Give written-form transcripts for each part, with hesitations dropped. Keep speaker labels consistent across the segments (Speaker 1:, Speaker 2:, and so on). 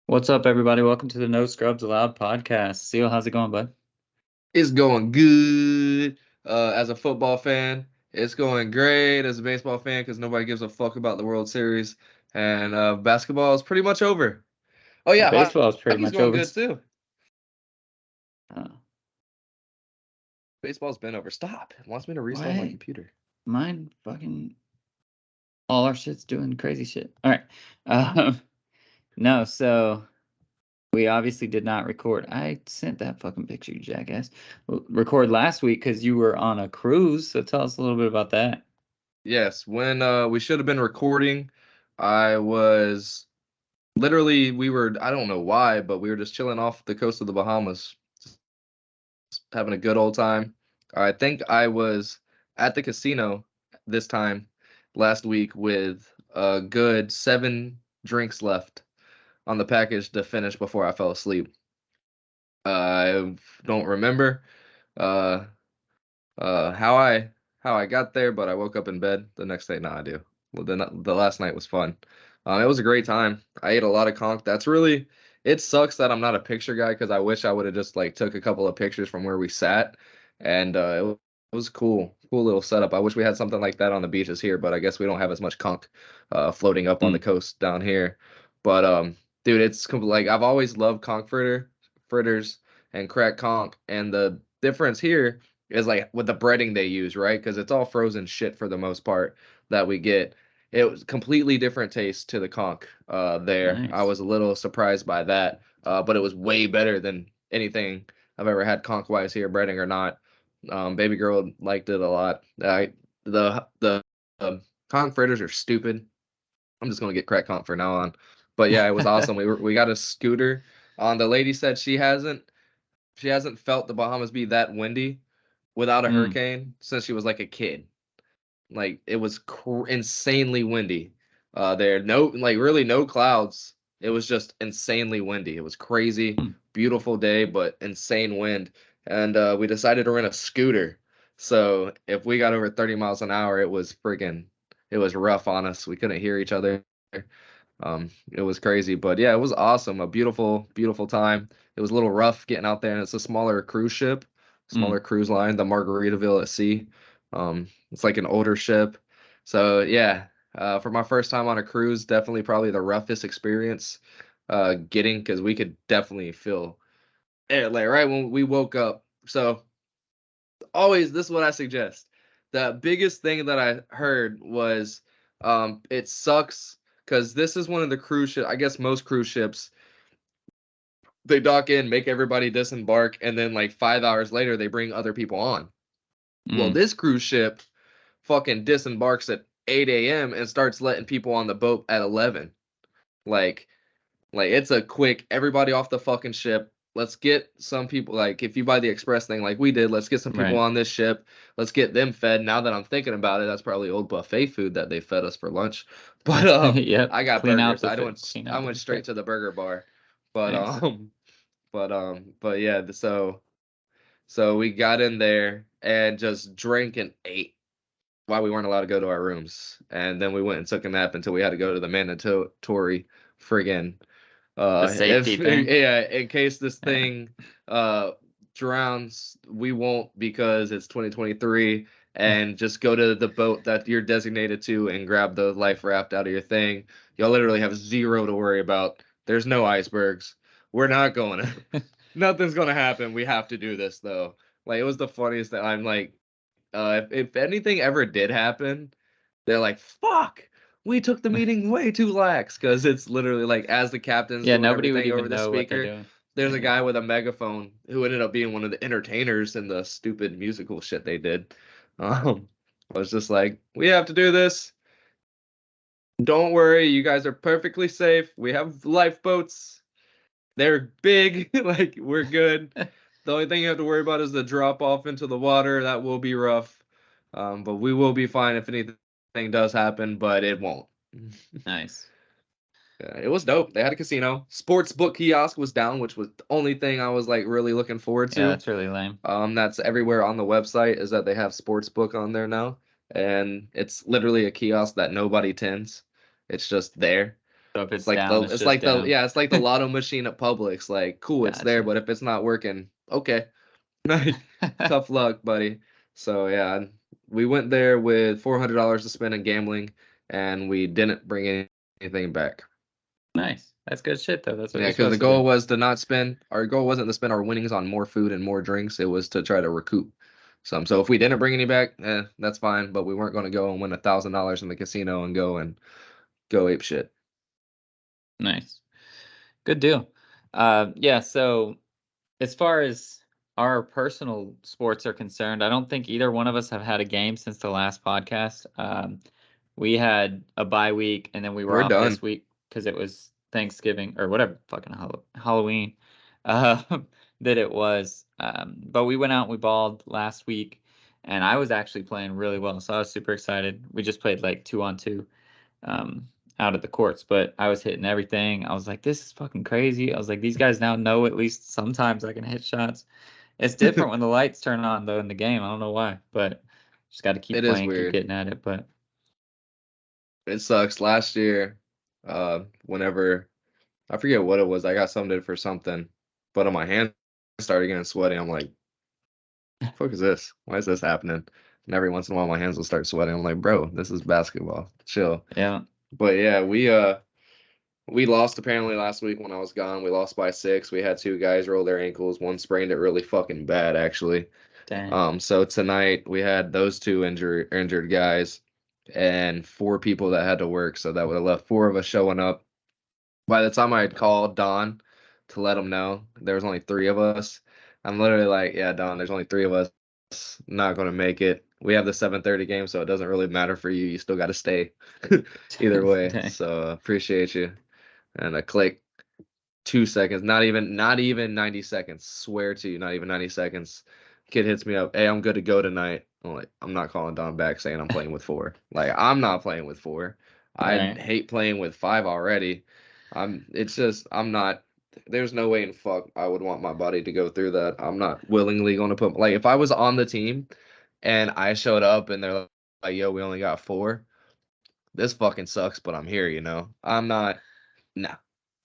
Speaker 1: What's up, everybody? Welcome to the No Scrubs Allowed podcast. Seal, how's it going, bud?
Speaker 2: It's going good. As a football fan, it's going great. As a baseball fan, because nobody gives a fuck about the World Series, and basketball is pretty much over. Oh yeah,
Speaker 1: Baseball is pretty
Speaker 2: hockey's
Speaker 1: much
Speaker 2: going
Speaker 1: over.
Speaker 2: good too.
Speaker 1: Uh,
Speaker 2: Baseball's been over. Stop. It wants me to restart my
Speaker 1: what?
Speaker 2: computer.
Speaker 1: Mine fucking all our shit's doing crazy shit. All right. Um, no, so we obviously did not record. I sent that fucking picture, you jackass. Record last week because you were on a cruise. So tell us a little bit about that.
Speaker 2: Yes, when we should have been recording, I was literally I don't know why, but we were just chilling off the coast of the Bahamas, just having a good old time. I think I was at the casino this time last week with a good 7 drinks left on the package to finish before I fell asleep. I don't remember uh uh how I how I got there, but I woke up in bed the next day. Nah, I do. Well, the last night was fun. It was a great time. I ate a lot of conch. It sucks that I'm not a picture guy because I wish I would have just like took a couple of pictures from where we sat, and it was cool little setup. I wish we had something like that on the beaches here, but I guess we don't have as much conch floating up on the
Speaker 1: Mm.
Speaker 2: coast down here. But dude, like I've always loved fritters and cracked conch, and the difference here is like with the breading they use, right? Because it's all frozen shit for the most part that we get. It was completely different taste to the conch there. I
Speaker 1: Nice.
Speaker 2: was a little surprised by that, but it was way better than anything I've ever had conch wise here, breading or not. Baby girl liked it a lot. The conch fritters are stupid. I'm just gonna get crack conch for now on. But yeah, it was awesome. We got a scooter. The lady said she hasn't felt the Bahamas be that windy without a
Speaker 1: Mm.
Speaker 2: hurricane since she was like a kid. Like it was insanely windy. There no like really no clouds. It was just insanely windy. It was crazy,
Speaker 1: Mm.
Speaker 2: beautiful day, but insane wind. And we decided to rent a scooter. So if we got over 30 miles an hour, it was rough on us. We couldn't hear each other. It was crazy, but yeah, it was awesome. A beautiful time. It was a little rough getting out there, and it's a smaller cruise ship,
Speaker 1: Mm.
Speaker 2: smaller cruise line, the Margaritaville at Sea. It's like an older ship. So yeah, for my first time on a cruise, definitely probably the roughest experience getting because we could definitely feel air like right when we woke up. So always this is what I suggest. The biggest thing that I heard was it sucks because this is one of the cruise ship. I guess most cruise ships they dock in, make everybody disembark, and then like 5 hours later they bring other people on. Well,
Speaker 1: Mm.
Speaker 2: this cruise ship fucking disembarks at 8 a.m. and starts letting people on the boat at 11. Like like it's a quick everybody off the fucking ship. Let's get some people like if you buy the express thing like we did, let's get some people
Speaker 1: Right.
Speaker 2: on this ship. Let's get them fed. Now that I'm thinking about it, that's probably old buffet food that they fed us for lunch. But
Speaker 1: Yep.
Speaker 2: I got
Speaker 1: Clean out
Speaker 2: burgers.
Speaker 1: the clean
Speaker 2: I
Speaker 1: out the
Speaker 2: went straight
Speaker 1: buffet.
Speaker 2: to the burger bar. But
Speaker 1: Nice.
Speaker 2: but yeah, so we got in there and just drank and ate while we weren't allowed to go to our rooms. And then we went and took a nap until we had to go to the mandatory friggin'
Speaker 1: The safety
Speaker 2: if
Speaker 1: thing.
Speaker 2: yeah, in case this
Speaker 1: Yeah.
Speaker 2: thing uh drowns, we won't because it's 2023 and just go to the boat that you're designated to and grab the life raft out of your thing. You'll literally have zero to worry about. There's no icebergs. We're not going to nothing's going to happen. We have to do this though. Like it was the funniest thing. I'm like if anything ever did happen, they're like, "Fuck, we took the meeting way too lax," because it's literally like as the captain's
Speaker 1: Yeah,
Speaker 2: doing
Speaker 1: nobody would
Speaker 2: everything over
Speaker 1: even
Speaker 2: the
Speaker 1: know what they're
Speaker 2: speaker,
Speaker 1: doing.
Speaker 2: there's a
Speaker 1: Yeah.
Speaker 2: guy with a megaphone who ended up being one of the entertainers in the stupid musical shit they did. Um, I was just like, "We have to do this. Don't worry, you guys are perfectly safe. We have lifeboats. They're big. Like we're good. The only thing you have to worry about is the drop off into the water. That will be rough. But we will be fine if anything does happen, but it won't."
Speaker 1: Nice.
Speaker 2: Yeah, it was dope. They had a casino. Sports book kiosk was down, which was the only thing I was like really looking forward
Speaker 1: Yeah,
Speaker 2: to.
Speaker 1: that's really lame.
Speaker 2: That's everywhere on the website is that they have sports book on there now, and it's literally a kiosk that nobody tends. It's just there.
Speaker 1: So if
Speaker 2: It's
Speaker 1: it's
Speaker 2: like
Speaker 1: down,
Speaker 2: the
Speaker 1: it's
Speaker 2: it's
Speaker 1: just
Speaker 2: like the
Speaker 1: down.
Speaker 2: yeah, it's like the lotto machine at Publix. Like, cool, it's there,
Speaker 1: Gotcha.
Speaker 2: but if it's not working, okay. Tough luck, buddy. So yeah, we went there with $400 to spend in gambling, and we didn't bring anything back.
Speaker 1: Nice. That's good shit though. That's what
Speaker 2: Yeah,
Speaker 1: you're
Speaker 2: because the
Speaker 1: supposed to do.
Speaker 2: goal was to not spend. Our goal wasn't to spend our winnings on more food and more drinks. It was to try to recoup some. So if we didn't bring any back, that's fine. But we weren't going to go and win $1,000 in the casino and go ape shit.
Speaker 1: Nice. Good deal. Yeah, so as far as our personal sports are concerned, I don't think either one of us have had a game since the last podcast. We had a bye week, and then we were
Speaker 2: We're
Speaker 1: off
Speaker 2: done.
Speaker 1: this week because it was Thanksgiving or whatever fucking Halloween uh, that it was. But we went out and we balled last week, and I was actually playing really well, so I was super excited. We just played like 2-on-2 um, out of the courts, but I was hitting everything. I was like, this is fucking crazy. I was like, these guys now know at least sometimes I can hit shots. It's different when the lights turn on though in the game. I don't know why, but just got to keep
Speaker 2: It is
Speaker 1: playing, keep
Speaker 2: weird.
Speaker 1: getting at it. But
Speaker 2: It sucks. Last year, whenever I forget what it was, I got summoned for something, but on my hand started getting sweaty. I'm like, fuck is this? Why is this happening? And every once in a while, my hands will start sweating. I'm like, bro, this is basketball. Chill.
Speaker 1: yeah,
Speaker 2: But yeah, we lost apparently last week when I was gone. We lost by 6. We had 2 guys roll their ankles. One sprained it really fucking bad, actually.
Speaker 1: dang.
Speaker 2: So tonight we had those 2 injured guys and 4 people that had to work. So that would have left 4 of us showing up. By the time I had called Don to let him know there was only 3 of us, I'm literally like, yeah, Don, there's only 3 of us. Not gonna make it. We have the 7:30 game, so it doesn't really matter for you. You still got to stay either way.
Speaker 1: Dang.
Speaker 2: So appreciate you. And I click 2 seconds, not even 90 seconds. Swear to you, not even 90 seconds. Kid hits me up. Hey, I'm good to go tonight. I'm like, I'm not calling Don back saying I'm playing with 4. Like, I'm not playing with 4. I
Speaker 1: Right.
Speaker 2: hate playing with 5 already. It's just I'm not. There's no way in fuck I would want my body to go through that. I'm not willingly going to put like if I was on the team and I showed up and they're like, yo, we only got 4. This fucking sucks, but I'm here, you know. I'm not. No,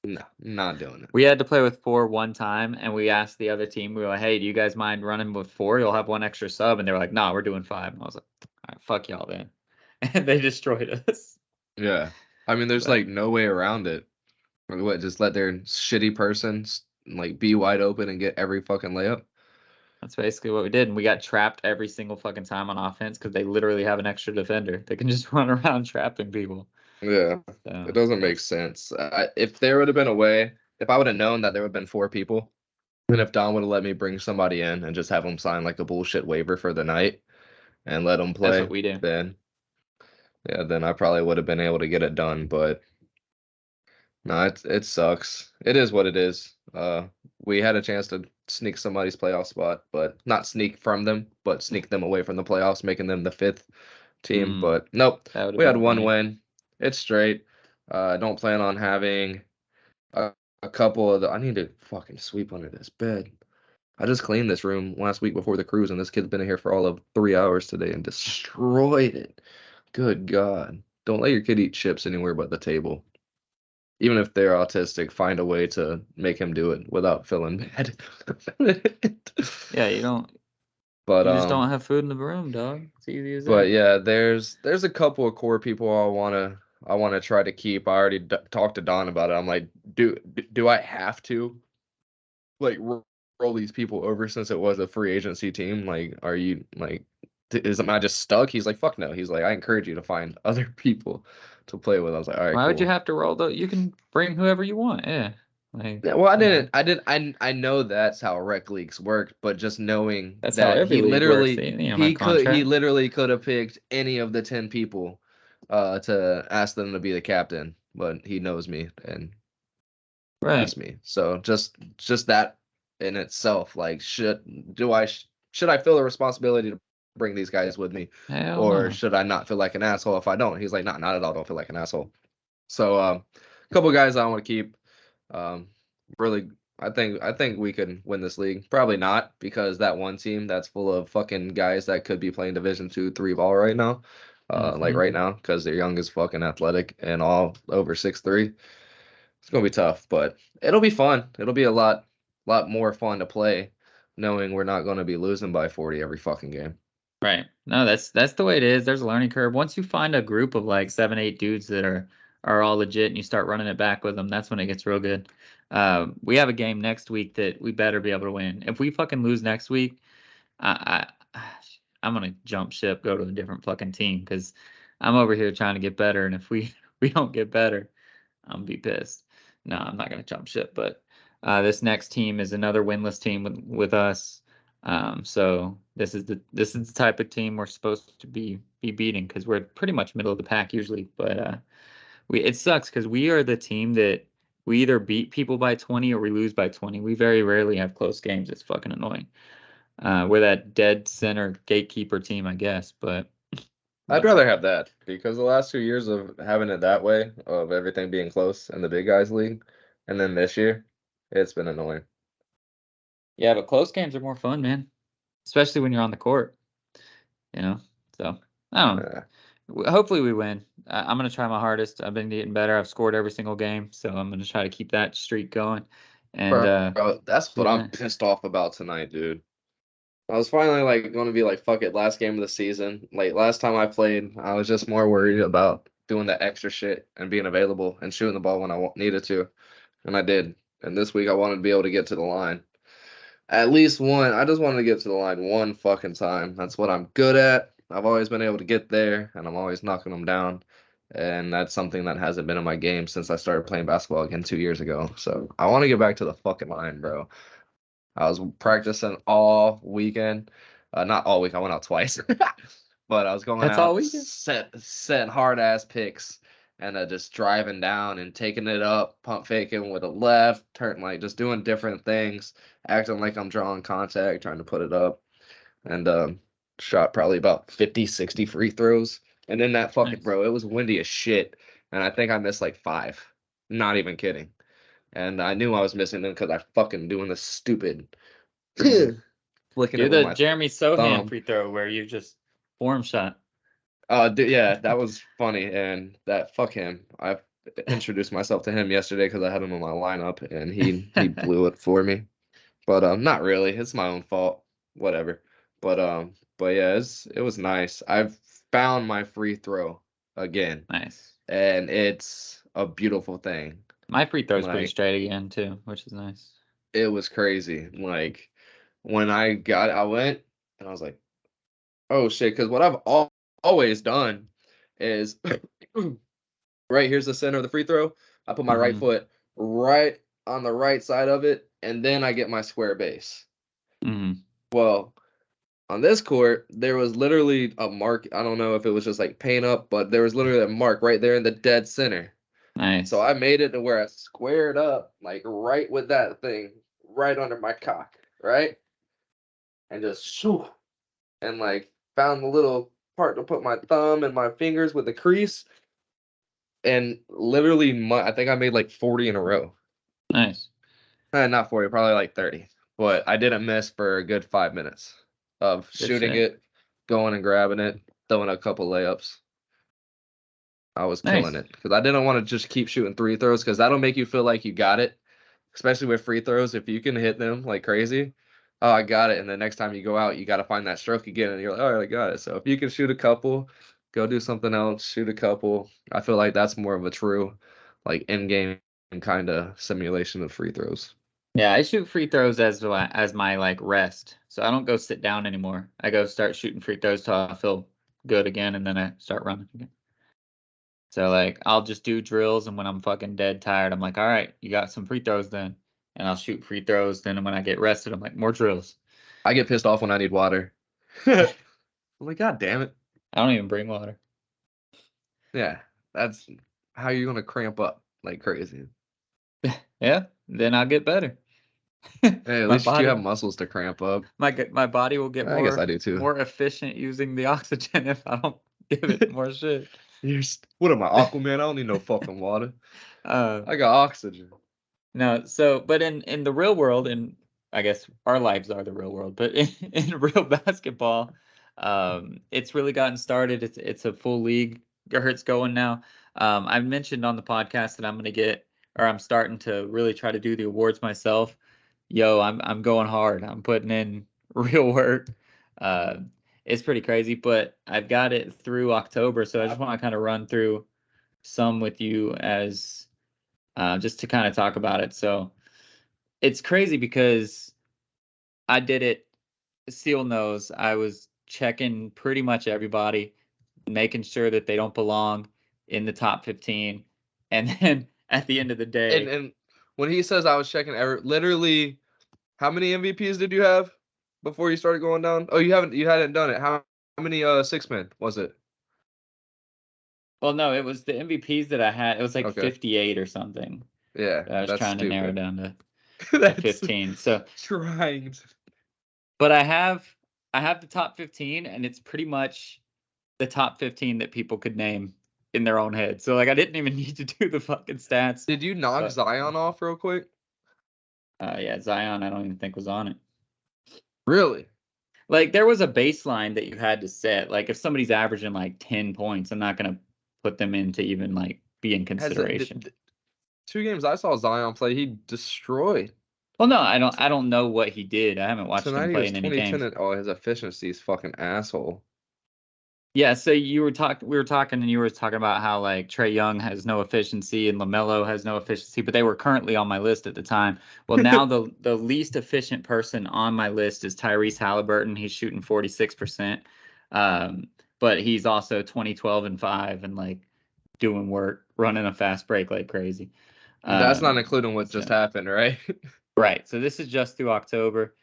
Speaker 2: no, not doing it.
Speaker 1: We had to play with 4 one time, and we asked the other team. We were like, "Hey, do you guys mind running with 4? You'll have 1 extra sub." And they were like, "Nah, we're doing 5." And I was like, "All right, fuck y'all then." And they destroyed us.
Speaker 2: Yeah. I mean, there's
Speaker 1: But
Speaker 2: like no way around it. Like, what, just let their shitty person like be wide open and get every fucking layup?
Speaker 1: that's basically what we did, and we got trapped every single fucking time on offense because they literally have an extra defender. They can just run around trapping people.
Speaker 2: Yeah. It
Speaker 1: So
Speaker 2: doesn't
Speaker 1: yeah,
Speaker 2: make sense. If there would have been a way, if I would have known that there would have been 4 people, and if Don would have let me bring somebody in and just have them sign like a bullshit waiver for the night and let them
Speaker 1: that's what
Speaker 2: play,
Speaker 1: we do.
Speaker 2: then yeah, then I probably would have been able to get it done. But no, it sucks. It is what it is. We had a chance to sneak somebody's playoff spot, but not sneak from them, but sneak them away from the playoffs, making them the 5th team.
Speaker 1: Mm,
Speaker 2: But nope,
Speaker 1: that would have
Speaker 2: we had
Speaker 1: been
Speaker 2: one
Speaker 1: funny.
Speaker 2: win. It's straight. I don't plan on having a couple of the. I need to fucking sweep under this bed. I just cleaned this room last week before the cruise, and this kid's been in here for all of 3 hours today and destroyed it. Good God. Don't let your kid eat chips anywhere but the table. Even if they're autistic, find a way to make him do it without feeling bad.
Speaker 1: Yeah, you don't.
Speaker 2: But
Speaker 1: You just don't have food in the room, dog. It's easy as
Speaker 2: but
Speaker 1: that.
Speaker 2: yeah, there's a couple of core people I wanna try to keep. I already talked to Don about it. I'm like, do I have to like roll these people over since it was a free agency team? Like, are you like, am I just stuck? He's like, fuck no. He's like, I encourage you to find other people to play with. I was like, all right,
Speaker 1: Why would you
Speaker 2: cool.
Speaker 1: have to roll though? You can bring whoever you want. Yeah, like
Speaker 2: Yeah, well, I
Speaker 1: I don't know.
Speaker 2: didn't. I know that's how rec leagues worked, but just knowing
Speaker 1: That's how
Speaker 2: that
Speaker 1: every league works. They, you don't have
Speaker 2: he
Speaker 1: contract.
Speaker 2: literally could have picked any of the 10 people, to ask them to be the captain, but he knows me and
Speaker 1: Right.
Speaker 2: asked me. So just that in itself, like, should I feel the responsibility to bring these guys with me,
Speaker 1: Hell
Speaker 2: or
Speaker 1: no.
Speaker 2: should I not feel like an asshole if I don't? He's like, not at all. Don't feel like an asshole. So, a couple guys I want to keep. Um, really, I think we could win this league. Probably not because that one team that's full of fucking guys that could be playing Division 2, 3 ball right now. like right now, because they're young as fucking athletic and all over 6'3". It's gonna be tough, but it'll be fun. It'll be a lot more fun to play, knowing we're not gonna be losing by 40 every fucking game.
Speaker 1: Right. No, that's the way it is. There's a learning curve. Once you find a group of like 7, 8 dudes that are all legit and you start running it back with them, that's when it gets real good. We have a game next week that we better be able to win. If we fucking lose next week, I I'm gonna jump ship, go to a different fucking team because I'm over here trying to get better, and if we don't get better, I'm gonna be pissed. No, I'm not gonna jump ship, but this next team is another winless team with us. So this is the type of team we're supposed to be beating because we're pretty much middle of the pack usually. But it sucks because we are the team that we either beat people by 20 or we lose by 20. We very rarely have close games. It's fucking annoying. We're that dead center gatekeeper team, I guess. But
Speaker 2: I'd rather have that because the last 2 years of having it that way, of everything being close in the big guys league, and then this year, it's been annoying.
Speaker 1: yeah, but close games are more fun, man. Especially when you're on the court. You know? So I don't know. Hopefully we win. I'm gonna try my hardest. I've been getting better. I've scored every single game, so I'm gonna try to keep that streak going. And
Speaker 2: Bro, that's what I'm pissed off about tonight, dude. I was finally like going to be like, fuck it, last game of the season. Like last time I played, I was just more worried about doing that extra shit and being available and shooting the ball when I needed to, and I did. And this week I wanted to be able to get to the line. At least one. I just wanted to get to the line one fucking time. That's what I'm good at. I've always been able to get there, and I'm always knocking them down. And that's something that hasn't been in my game since I started playing basketball again 2 years ago. So I want to get back to the fucking line, bro. I was practicing all weekend. Not all week. I went out twice. But I was going
Speaker 1: That's all
Speaker 2: out,
Speaker 1: weekend?
Speaker 2: setting hard ass picks, and just driving down and taking it up, pump faking with a left, turn like just doing different things, acting like I'm drawing contact, trying to put it up, and shot probably about 50, 60 free throws. And then that fucking
Speaker 1: Nice.
Speaker 2: bro, it was windy as shit, and I think I missed like 5. Not even kidding. And I knew I was missing them because I fucking doing this stupid flicking
Speaker 1: Do
Speaker 2: it with
Speaker 1: the
Speaker 2: my
Speaker 1: Jeremy Sohan
Speaker 2: thumb.
Speaker 1: free throw where you just form shot.
Speaker 2: Yeah, that was funny, and that fuck him. I introduced myself to him yesterday because I had him in my lineup, and he blew it for me. But not really. It's my own fault. Whatever. But yeah, it was nice. I've found my free throw again,
Speaker 1: Nice.
Speaker 2: and it's a beautiful thing.
Speaker 1: My free throw's pretty
Speaker 2: Like
Speaker 1: straight again too, which is nice.
Speaker 2: it was crazy. Like when I went and I was like, oh shit, because what I've always done is right here's the center of the free throw. I put my right
Speaker 1: Mm-hmm.
Speaker 2: foot right on the right side of it, and then I get my square base.
Speaker 1: Mm-hmm.
Speaker 2: Well, on this court, there was literally a mark. I don't know if it was just like paint up, but there was literally a mark right there in the dead center. So
Speaker 1: Nice.
Speaker 2: I made it to where I squared up, like right with that thing, right under my cock, right? And just shoo, and like found the little part to put my thumb and my fingers with the crease. And literally, I think I made like 40 in a row.
Speaker 1: Nice.
Speaker 2: Not 40, probably like 30. But I didn't miss for a good 5 minutes of
Speaker 1: Good
Speaker 2: shooting
Speaker 1: shit.
Speaker 2: it, going and grabbing it, throwing a couple layups. I was killing
Speaker 1: Nice.
Speaker 2: it because I didn't want to just keep shooting free throws because that'll make you feel like you got it, especially with free throws. If you can hit them like crazy, oh, I got it. And the next time you go out, you got to find that stroke again, and you're like, all right, I got it. So if you can shoot a couple, go do something else, shoot a couple. I feel like that's more of a true, like in-game kind of simulation of free throws.
Speaker 1: Yeah, I shoot free throws as my like rest. So I don't go sit down anymore. I go start shooting free throws till I feel good again, and then I start running again. So like I'll just do drills, and when I'm fucking dead tired, I'm like, all right, you got some free throws then, and I'll shoot free throws. Then when I get rested, I'm like, more drills.
Speaker 2: I get pissed off when I need water. I'm like, God damn it.
Speaker 1: I don't even bring water.
Speaker 2: Yeah, that's how you're gonna cramp up like crazy.
Speaker 1: Yeah, then I'll get better.
Speaker 2: Hey, at
Speaker 1: My
Speaker 2: least you
Speaker 1: body,
Speaker 2: have muscles to cramp up.
Speaker 1: my body will get
Speaker 2: I guess I do too.
Speaker 1: more efficient using the oxygen if I don't give it more shit.
Speaker 2: What am I, Aquaman? I don't need no fucking water.
Speaker 1: Uh,
Speaker 2: I got oxygen.
Speaker 1: no, so but in the real world, and I guess our lives are the real world, but in real basketball, It's really gotten started. It's a full league. Gert's going now. I've mentioned on the podcast that I'm starting to really try to do the awards myself. Yo, I'm going hard. I'm putting in real work. Uh, it's pretty crazy, but I've got it through October, so I just want to kind of run through some with you as just to kind of talk about it. So it's crazy because I did it. Seal knows I was checking pretty much everybody, making sure that they don't belong in the top 15. And then at the end of the day,
Speaker 2: And when he says I was checking literally, how many MVPs did you have before you started going down? Oh, you hadn't done it. How many six men was it?
Speaker 1: well, no, it was the MVPs that I had. It was like
Speaker 2: Okay.
Speaker 1: 58 or something.
Speaker 2: Yeah,
Speaker 1: I was
Speaker 2: that's
Speaker 1: trying to narrow
Speaker 2: stupid.
Speaker 1: down to
Speaker 2: That's
Speaker 1: 15. So
Speaker 2: trying to.
Speaker 1: but I have the top 15, and it's pretty much the top 15 that people could name in their own head. So like I didn't even need to do the fucking stats.
Speaker 2: Did you knock
Speaker 1: But
Speaker 2: Zion off real quick?
Speaker 1: yeah, Zion, I don't even think was on it.
Speaker 2: Really?
Speaker 1: Like there was a baseline that you had to set. Like if somebody's averaging like 10 points, I'm not gonna put them in to even like be in consideration.
Speaker 2: 2 games I saw Zion play, he destroyed.
Speaker 1: Well, no, I don't know what he did. I haven't watched him
Speaker 2: Tonight he
Speaker 1: play
Speaker 2: was
Speaker 1: in any
Speaker 2: 20, 10,
Speaker 1: games.
Speaker 2: and oh, his efficiency is fucking asshole.
Speaker 1: Yeah, so we were talking, and you were talking about how like Trae Young has no efficiency and LaMelo has no efficiency, but they were currently on my list at the time. Well, now the least efficient person on my list is Tyrese Halliburton. He's shooting 46%, but he's also 20, 12, and 5, and like doing work, running a fast break like crazy.
Speaker 2: That's not including what just
Speaker 1: So
Speaker 2: happened, right?
Speaker 1: right, so this is just through October.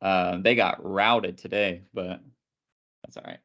Speaker 1: They got routed today, but that's all right.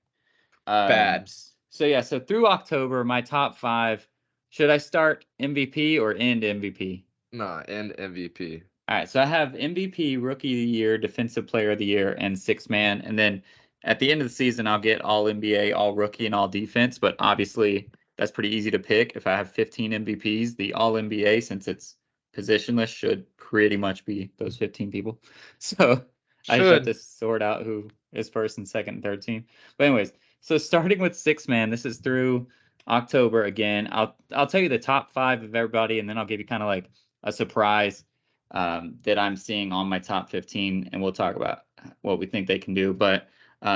Speaker 2: Bad.
Speaker 1: So yeah, so through October, my top 5. Should I start MVP or end MVP?
Speaker 2: Nah, and MVP.
Speaker 1: All right, so I have MVP, Rookie of the Year, Defensive Player of the Year, and Sixth Man. And then at the end of the season, I'll get All NBA, All Rookie, and All Defense. But obviously, that's pretty easy to pick. If I have 15 MVPs, the All NBA, since it's positionless, should pretty much be those 15 people. So I just have to sort out who is first and second and third team. But anyways, so starting with Sixth Man, this is through October again. I'll tell you the top 5 of everybody, and then I'll give you kind of like a surprise that I'm seeing on my top 15, and we'll talk about what we think they can do. But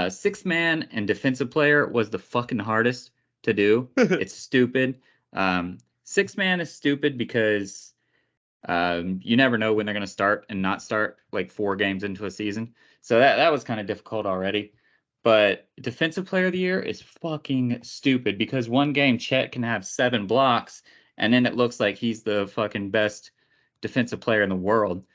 Speaker 1: Sixth Man and Defensive Player was the fucking hardest to do. It's stupid. Sixth Man is stupid because you never know when they're going to start and not start like 4 games into a season. So that was kind of difficult already. But Defensive Player of the Year is fucking stupid because one game Chet can have 7 blocks, and then it looks like he's the fucking best defensive player in the world.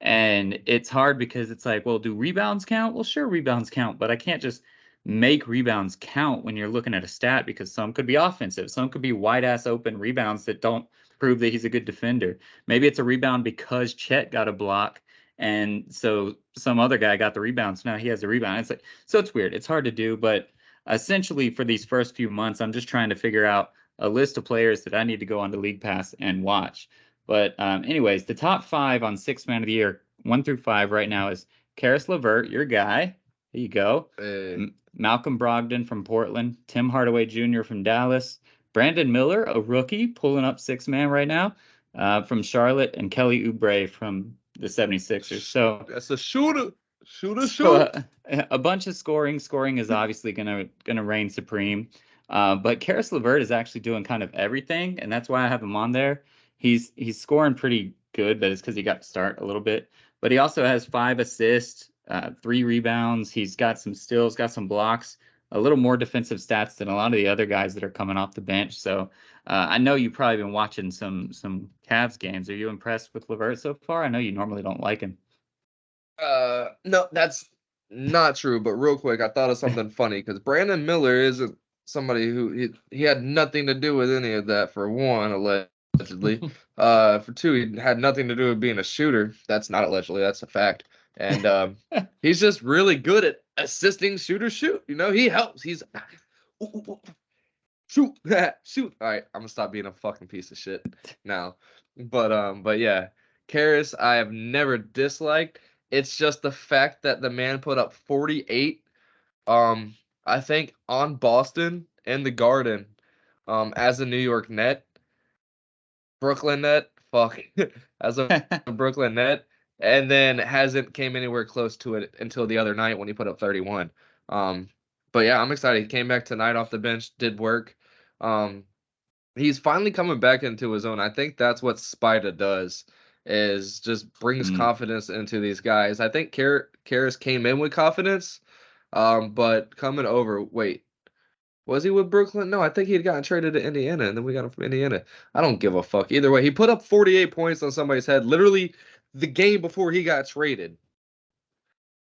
Speaker 1: And it's hard because it's like, well, do rebounds count? Well, sure, rebounds count, but I can't just make rebounds count when you're looking at a stat because some could be offensive, some could be wide ass open rebounds that don't prove that he's a good defender. Maybe it's a rebound because Chet got a block, and so some other guy got the rebound, so now he has the rebound. It's like, so it's weird. It's hard to do, but essentially for these first few months, I'm just trying to figure out a list of players that I need to go onto League Pass and watch. But anyways, the top 5 on Sixth Man of the Year, 1 through 5 right now is Caris LeVert, your guy. There you go. Malcolm Brogdon from Portland, Tim Hardaway Jr. from Dallas, Brandon Miller, a rookie, pulling up Sixth Man right now from Charlotte, and Kelly Oubre from the 76ers. So
Speaker 2: that's a shooter.
Speaker 1: A bunch of scoring. Scoring is obviously gonna reign supreme. But Caris LeVert is actually doing kind of everything, and that's why I have him on there. He's scoring pretty good, but it's because he got to start a little bit. But he also has 5 assists, 3 rebounds. He's got some steals, got some blocks, a little more defensive stats than a lot of the other guys that are coming off the bench. So I know you've probably been watching some Cavs games. Are you impressed with LeVert so far? I know you normally don't like him.
Speaker 2: No, that's not true. But real quick, I thought of something funny because Brandon Miller isn't somebody who he had nothing to do with any of that. For one, allegedly. For 2, he had nothing to do with being a shooter. That's not allegedly. That's a fact. And he's just really good at assisting shooters shoot. You know, he helps. He's shoot, shoot. All right, I'm gonna stop being a fucking piece of shit now. But yeah, Caris, I have never disliked. It's just the fact that the man put up 48. I think on Boston and the Garden, as a New York Net, Brooklyn Net, fuck, as a Brooklyn Net, and then hasn't came anywhere close to it until the other night when he put up 31. Um, but yeah, I'm excited. He came back tonight off the bench, did work. Um, he's finally coming back into his own. I think that's what Spida does, is just brings confidence into these guys. I think Karras came in with confidence, but coming over. Wait, was he with Brooklyn? No, I think he had gotten traded to Indiana, and then we got him from Indiana. I don't give a fuck. Either way, he put up 48 points on somebody's head, literally the game before he got traded.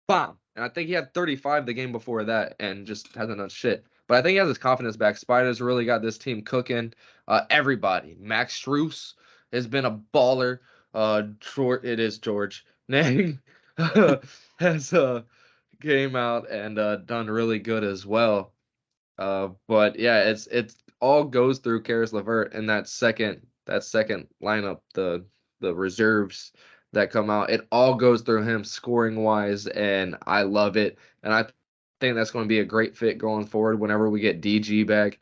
Speaker 2: Bomb. And I think he had 35 the game before that and just hasn't done shit. But I think he has his confidence back. Spider's really got this team cooking. Everybody. Max Struess has been a baller. It is George. Nang has came out and done really good as well. But yeah, it all goes through Karis LeVert in that second lineup, the reserves that come out. It all goes through him scoring wise, and I love it. And I think that's going to be a great fit going forward whenever we get DG back.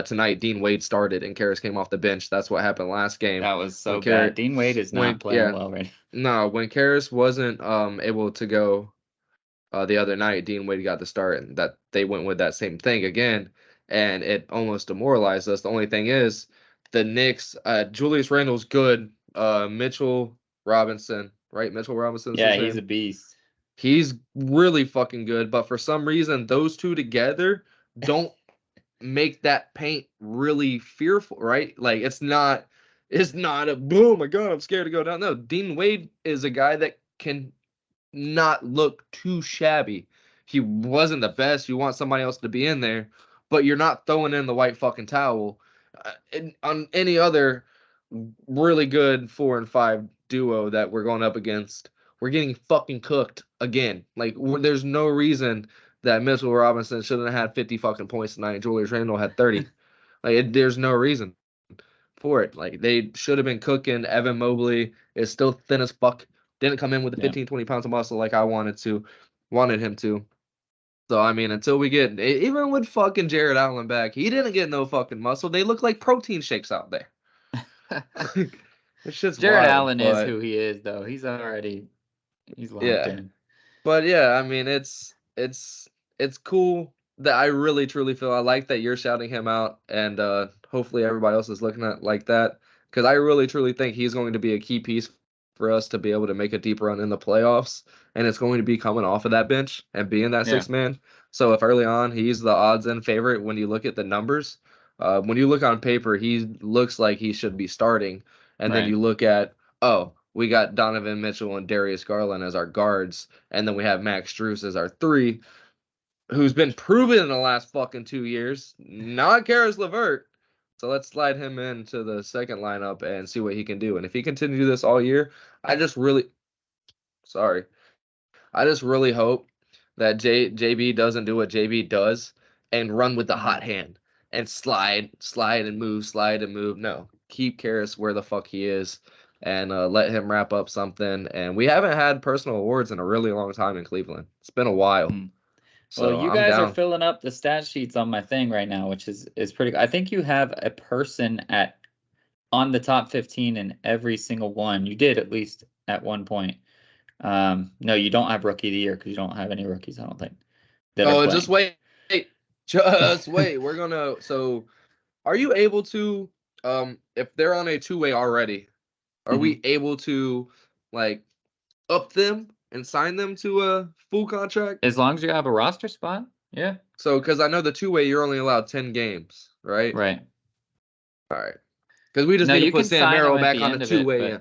Speaker 2: Tonight, Dean Wade started and Karis came off the bench. That's what happened last game.
Speaker 1: That was so bad. Dean Wade is not playing well right now.
Speaker 2: No, when Karis wasn't able to go the other night, Dean Wade got the start, and that they went with that same thing again, and it almost demoralized us. The only thing is, the Knicks, Julius Randle's good. Mitchell Robinson, right? Mitchell Robinson's
Speaker 1: Yeah,
Speaker 2: his
Speaker 1: he's
Speaker 2: name?
Speaker 1: a beast.
Speaker 2: He's really fucking good, but for some reason, those two together don't make that paint really fearful, right? Like it's not a boom, oh my god, I'm scared to go down. No, Dean Wade is a guy that can not look too shabby. He wasn't the best. You want somebody else to be in there, but you're not throwing in the white fucking towel. On any other really good 4 and 5 duo that we're going up against, we're getting fucking cooked again. Like there's no reason that Mitchell Robinson shouldn't have had 50 fucking points tonight. Julius Randle had 30. There's no reason for it. Like they should have been cooking. Evan Mobley is still thin as fuck. Didn't come in with the 15, 20 pounds of muscle like I wanted him to. So I mean, until we get even with fucking Jared Allen back, he didn't get no fucking muscle. They look like protein shakes out there. It's just
Speaker 1: Jared
Speaker 2: wild,
Speaker 1: Allen is who he is, though. He's locked in.
Speaker 2: But yeah, I mean, it's cool that I really truly feel. I like that you're shouting him out, and hopefully everybody else is looking at like that, because I really truly think he's going to be a key piece for us to be able to make a deep run in the playoffs, and it's going to be coming off of that bench and being that sixth man. So if early on he's the odds-in favorite when you look at the numbers, when you look on paper, he looks like he should be starting, and then you look at, oh, we got Donovan Mitchell and Darius Garland as our guards, and then we have Max Strus as our 3, who's been proven in the last fucking 2 years, not Karis LeVert. So let's slide him into the second lineup and see what he can do. And if he continues to do this all year, I just really hope that JB doesn't do what JB does and run with the hot hand and slide and move. No, keep Karis where the fuck he is and let him wrap up something. And we haven't had personal awards in a really long time in Cleveland. It's been a while. So
Speaker 1: well, you guys are filling up the stat sheets on my thing right now, which is pretty good. I think you have a person on the top 15 in every single one. You did, at least at one point. No, you don't have rookie of the year because you don't have any rookies, I don't think.
Speaker 2: Just wait. Just wait. We're gonna. So, are you able to, if they're on a 2-way already, are we able to like up them and sign them to a full contract?
Speaker 1: As long as you have a roster spot, yeah.
Speaker 2: So, because I know the 2-way you're only allowed 10 games, right?
Speaker 1: Right.
Speaker 2: All right. Because we just need to put Sam Merrill back on the 2-way.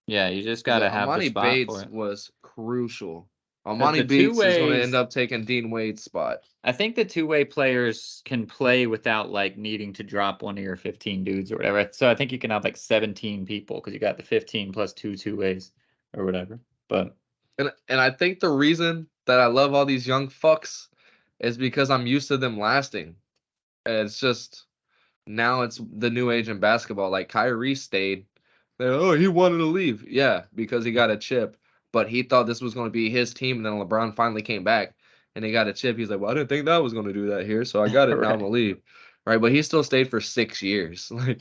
Speaker 1: Yeah, you just got to have the spot
Speaker 2: Bates
Speaker 1: for it.
Speaker 2: was crucial. Amani Bates is going to end up taking Dean Wade's spot.
Speaker 1: I think the 2-way players can play without like needing to drop one of your 15 dudes or whatever. So I think you can have like 17 people because you got the 15 plus 2 2-ways or whatever. But
Speaker 2: and I think the reason that I love all these young fucks is because I'm used to them lasting. It's just now it's the new age in basketball. Like Kyrie stayed. Oh, he wanted to leave. Yeah, because he got a chip. But he thought this was going to be his team, and then LeBron finally came back, and he got a chip. He's like, well, I didn't think that was going to do that here, so I got it. Now I'm gonna leave, right? But he still stayed for 6 years. Like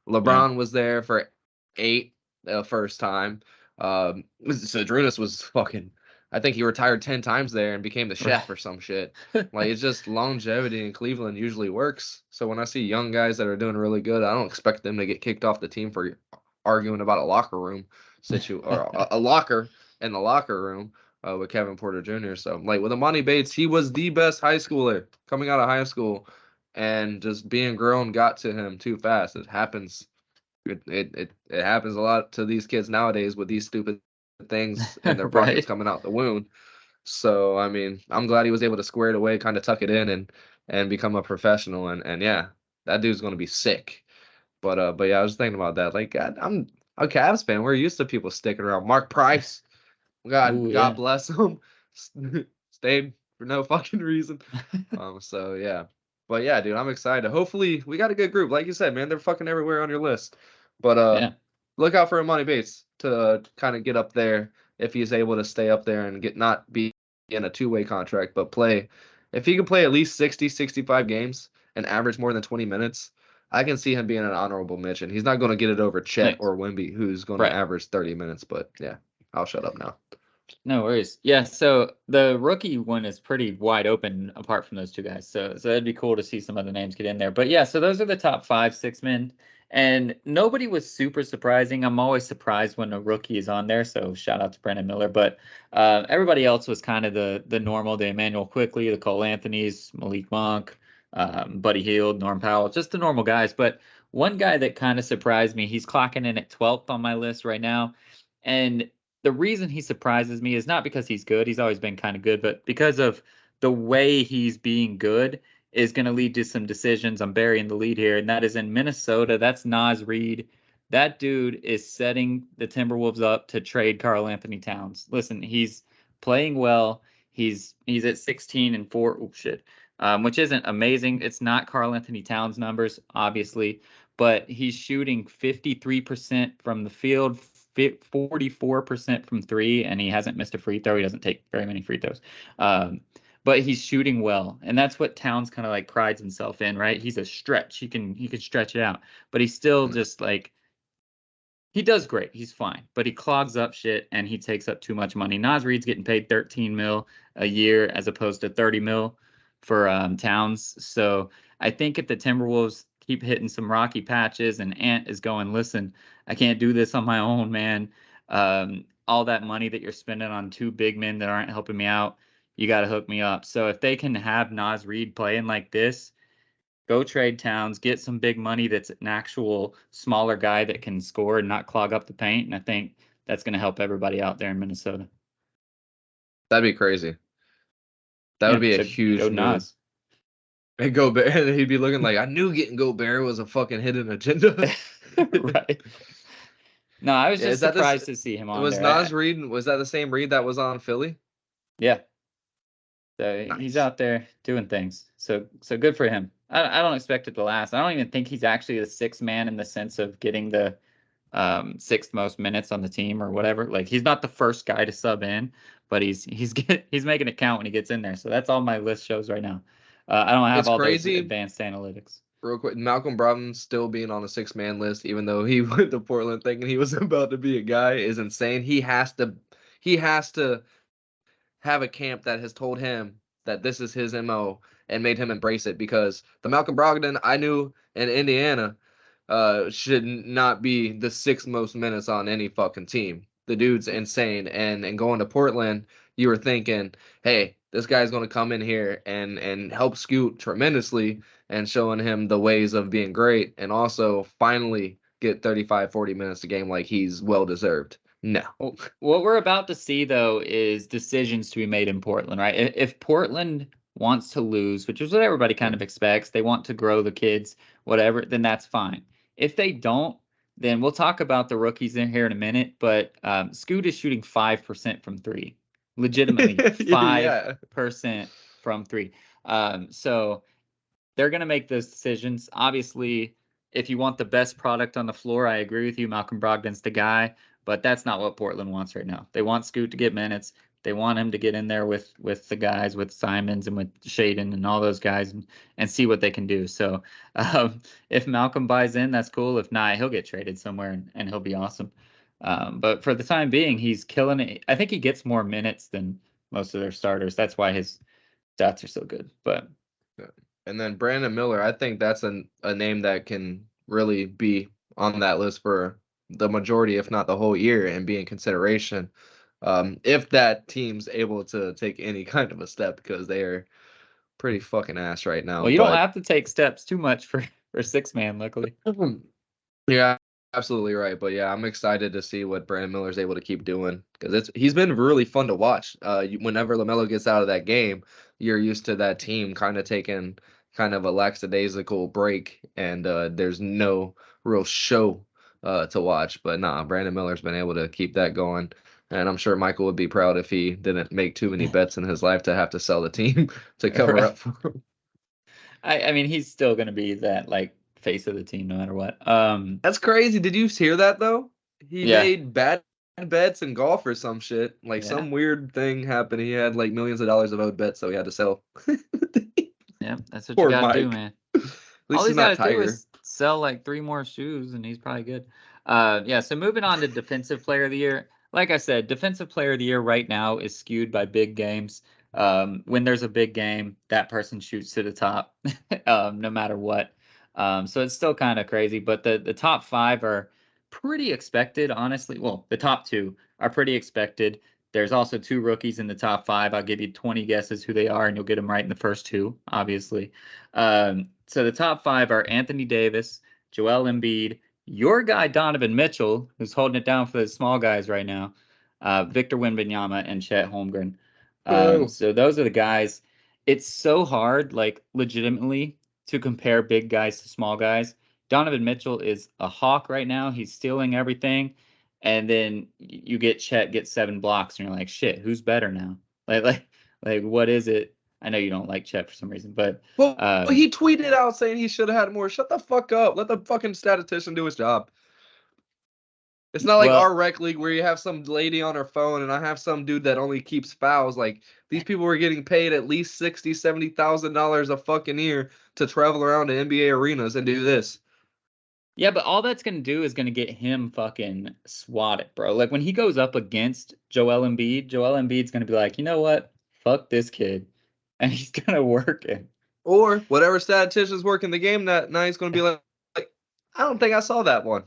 Speaker 2: LeBron was there for 8 the first time. Cedrunas was fucking. I think he retired 10 times there and became the chef or some shit. Like it's just longevity in Cleveland usually works. So when I see young guys that are doing really good, I don't expect them to get kicked off the team for arguing about a locker room or a locker in the locker room with Kevin Porter Jr. So like with Emoni Bates, he was the best high schooler coming out of high school, and just being grown got to him too fast. It happens. It happens a lot to these kids nowadays with these stupid things in their pockets coming out the wound. So I mean, I'm glad he was able to square it away, kind of tuck it in, and become a professional. And yeah, that dude's gonna be sick. But yeah, I was thinking about that. Like, God, I'm a Cavs fan. We're used to people sticking around. Mark Price, God bless him, stayed for no fucking reason. So yeah, but yeah, dude, I'm excited. Hopefully, we got a good group. Like you said, man, they're fucking everywhere on your list. But look out for Emoni Bates to kind of get up there if he's able to stay up there and not be in a two-way contract, but play. If he can play at least 60, 65 games and average more than 20 minutes, I can see him being an honorable mention. He's not going to get it over Chet or Wemby, who's going to average 30 minutes. But yeah, I'll shut up now.
Speaker 1: No worries. Yeah, so the rookie one is pretty wide open apart from those two guys. So it'd be cool to see some other names get in there. But yeah, so those are the top 5, 6 men. And nobody was super surprising. I'm always surprised when a rookie is on there. So shout out to Brandon Miller. But everybody else was kind of the normal, the Emmanuel Quickley, the Cole Anthonys, Malik Monk, Buddy Hield, Norm Powell, just the normal guys. But one guy that kind of surprised me, he's clocking in at 12th on my list right now. And the reason he surprises me is not because he's good. He's always been kind of good, but because of the way he's being good is going to lead to some decisions. I'm burying the lead here, and that is in Minnesota. That's Naz Reid. That dude is setting the Timberwolves up to trade Karl Anthony Towns. Listen, he's playing well. He's at 16 and 4. Oh shit. Which isn't amazing. It's not Karl Anthony Towns numbers, obviously, but he's shooting 53% from the field, 44% from 3, and he hasn't missed a free throw. He doesn't take very many free throws. But he's shooting well, and that's what Towns kind of like prides himself in, right? He's a stretch. He can stretch it out, but he's still just like, he does great. He's fine, but he clogs up shit and he takes up too much money. Naz Reid's getting paid 13 mil a year as opposed to 30 mil for Towns. So I think if the Timberwolves keep hitting some rocky patches and Ant is going, listen, I can't do this on my own, man. All that money that you're spending on 2 big men that aren't helping me out, you got to hook me up. So if they can have Naz Reid playing like this, go trade Towns, get some big money that's an actual smaller guy that can score and not clog up the paint. And I think that's going to help everybody out there in Minnesota.
Speaker 2: That'd be crazy. That would be a huge move. And Gobert, he'd be looking like, I knew getting Gobert was a fucking hidden agenda.
Speaker 1: Right. No, I was just surprised to see him on
Speaker 2: was
Speaker 1: there.
Speaker 2: Naz Reid, was that the same Reid that was on Philly?
Speaker 1: Yeah. So nice. He's out there doing things. So good for him. I don't expect it to last. I don't even think he's actually the 6th man in the sense of getting the 6th most minutes on the team or whatever. Like he's not the first guy to sub in, but he's making it count when he gets in there. So that's all my list shows right now. I don't have all those advanced analytics.
Speaker 2: Real quick, Malcolm Brogdon still being on a 6-man list, even though he went to Portland thinking he was about to be a guy, is insane. He has to have a camp that has told him that this is his MO and made him embrace it, because the Malcolm Brogdon I knew in Indiana should not be the 6th most minutes on any fucking team. The dude's insane. And going to Portland, you were thinking, hey, this guy's going to come in here and help Scoot tremendously, and showing him the ways of being great, and also finally get 35, 40 minutes a game like he's well-deserved. No.
Speaker 1: What we're about to see, though, is decisions to be made in Portland, right? If Portland wants to lose, which is what everybody kind of expects, they want to grow the kids, whatever, then that's fine. If they don't, then we'll talk about the rookies in here in a minute, but Scoot is shooting 5% from 3. Legitimately 5% from 3. So they're going to make those decisions. Obviously, if you want the best product on the floor, I agree with you. Malcolm Brogdon's the guy, but that's not what Portland wants right now. They want Scoot to get minutes. They want him to get in there with the guys, with Simons and with Shaden and all those guys, and see what they can do. So if Malcolm buys in, that's cool. If not, he'll get traded somewhere and he'll be awesome. But for the time being, he's killing it. I think he gets more minutes than most of their starters. That's why his stats are so good. But
Speaker 2: and then Brandon Miller, I think that's a name that can really be on that list for the majority, if not the whole year, and be in consideration. If that team's able to take any kind of a step, because they are pretty fucking ass right now.
Speaker 1: Well, you don't have to take steps too much for 6-man, luckily.
Speaker 2: Yeah, absolutely right. But yeah, I'm excited to see what Brandon Miller's able to keep doing, because he's been really fun to watch. Whenever LaMelo gets out of that game, you're used to that team kind of taking kind of a lackadaisical break, and there's no real show to watch. But nah, Brandon Miller's been able to keep that going. And I'm sure Michael would be proud if he didn't make too many bets in his life to have to sell the team to cover up for him.
Speaker 1: I mean, he's still going to be that, like, face of the team no matter what.
Speaker 2: That's crazy. Did you hear that, though? He
Speaker 1: Yeah.
Speaker 2: made bad bets in golf or some shit. Like,
Speaker 1: Yeah.
Speaker 2: some weird thing happened. He had, like, millions of dollars of owed bets, so he had to sell.
Speaker 1: Yeah, that's what
Speaker 2: Poor
Speaker 1: you got to do,
Speaker 2: Mike.
Speaker 1: man.
Speaker 2: At least
Speaker 1: All
Speaker 2: he's
Speaker 1: he's
Speaker 2: not
Speaker 1: got to do
Speaker 2: Tiger.
Speaker 1: is sell like 3 more shoes, and he's probably good. Yeah, so moving on to Defensive Player of the Year. Like I said, Defensive Player of the Year right now is skewed by big games. When there's a big game, that person shoots to the top, no matter what. So it's still kind of crazy, but the top 5 are pretty expected, honestly. Well, the top 2 are pretty expected. There's also 2 rookies in the top 5. I'll give you 20 guesses who they are, and you'll get them right in the first 2, obviously. So the top 5 are Anthony Davis, Joel Embiid, your guy Donovan Mitchell, who's holding it down for the small guys right now, Victor Wembanyama, and Chet Holmgren. So those are the guys. It's so hard, like, legitimately, to compare big guys to small guys. Donovan Mitchell is a hawk right now. He's stealing everything. And then you get Chet get 7 blocks, and you're like, shit, who's better now? Like, what is it? I know you don't like Chet for some reason, but
Speaker 2: Well, he tweeted out saying he should have had more. Shut the fuck up. Let the fucking statistician do his job. It's not like our rec league where you have some lady on her phone and I have some dude that only keeps fouls. Like, these people were getting paid at least $60,000, $70,000 a fucking year to travel around to NBA arenas and do this.
Speaker 1: Yeah, but all that's gonna do is gonna get him fucking swatted, bro. Like, when he goes up against Joel Embiid's gonna be like, you know what? Fuck this kid, and he's gonna work it.
Speaker 2: Or whatever statistician's working the game that night is gonna be like, I don't think I saw that one.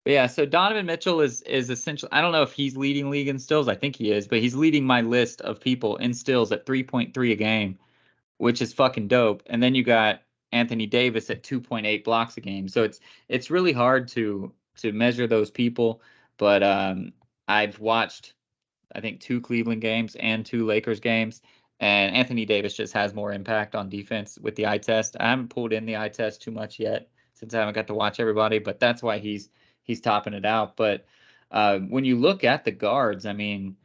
Speaker 1: But yeah, so Donovan Mitchell is essentially, I don't know if he's leading league in steals. I think he is, but he's leading my list of people in steals at 3.3 a game, which is fucking dope. And then you got Anthony Davis at 2.8 blocks a game. So it's really hard to measure those people. But I've watched, I think, 2 Cleveland games and 2 Lakers games, and Anthony Davis just has more impact on defense with the eye test. I haven't pulled in the eye test too much yet since I haven't got to watch everybody, but that's why he's topping it out. But when you look at the guards, I mean,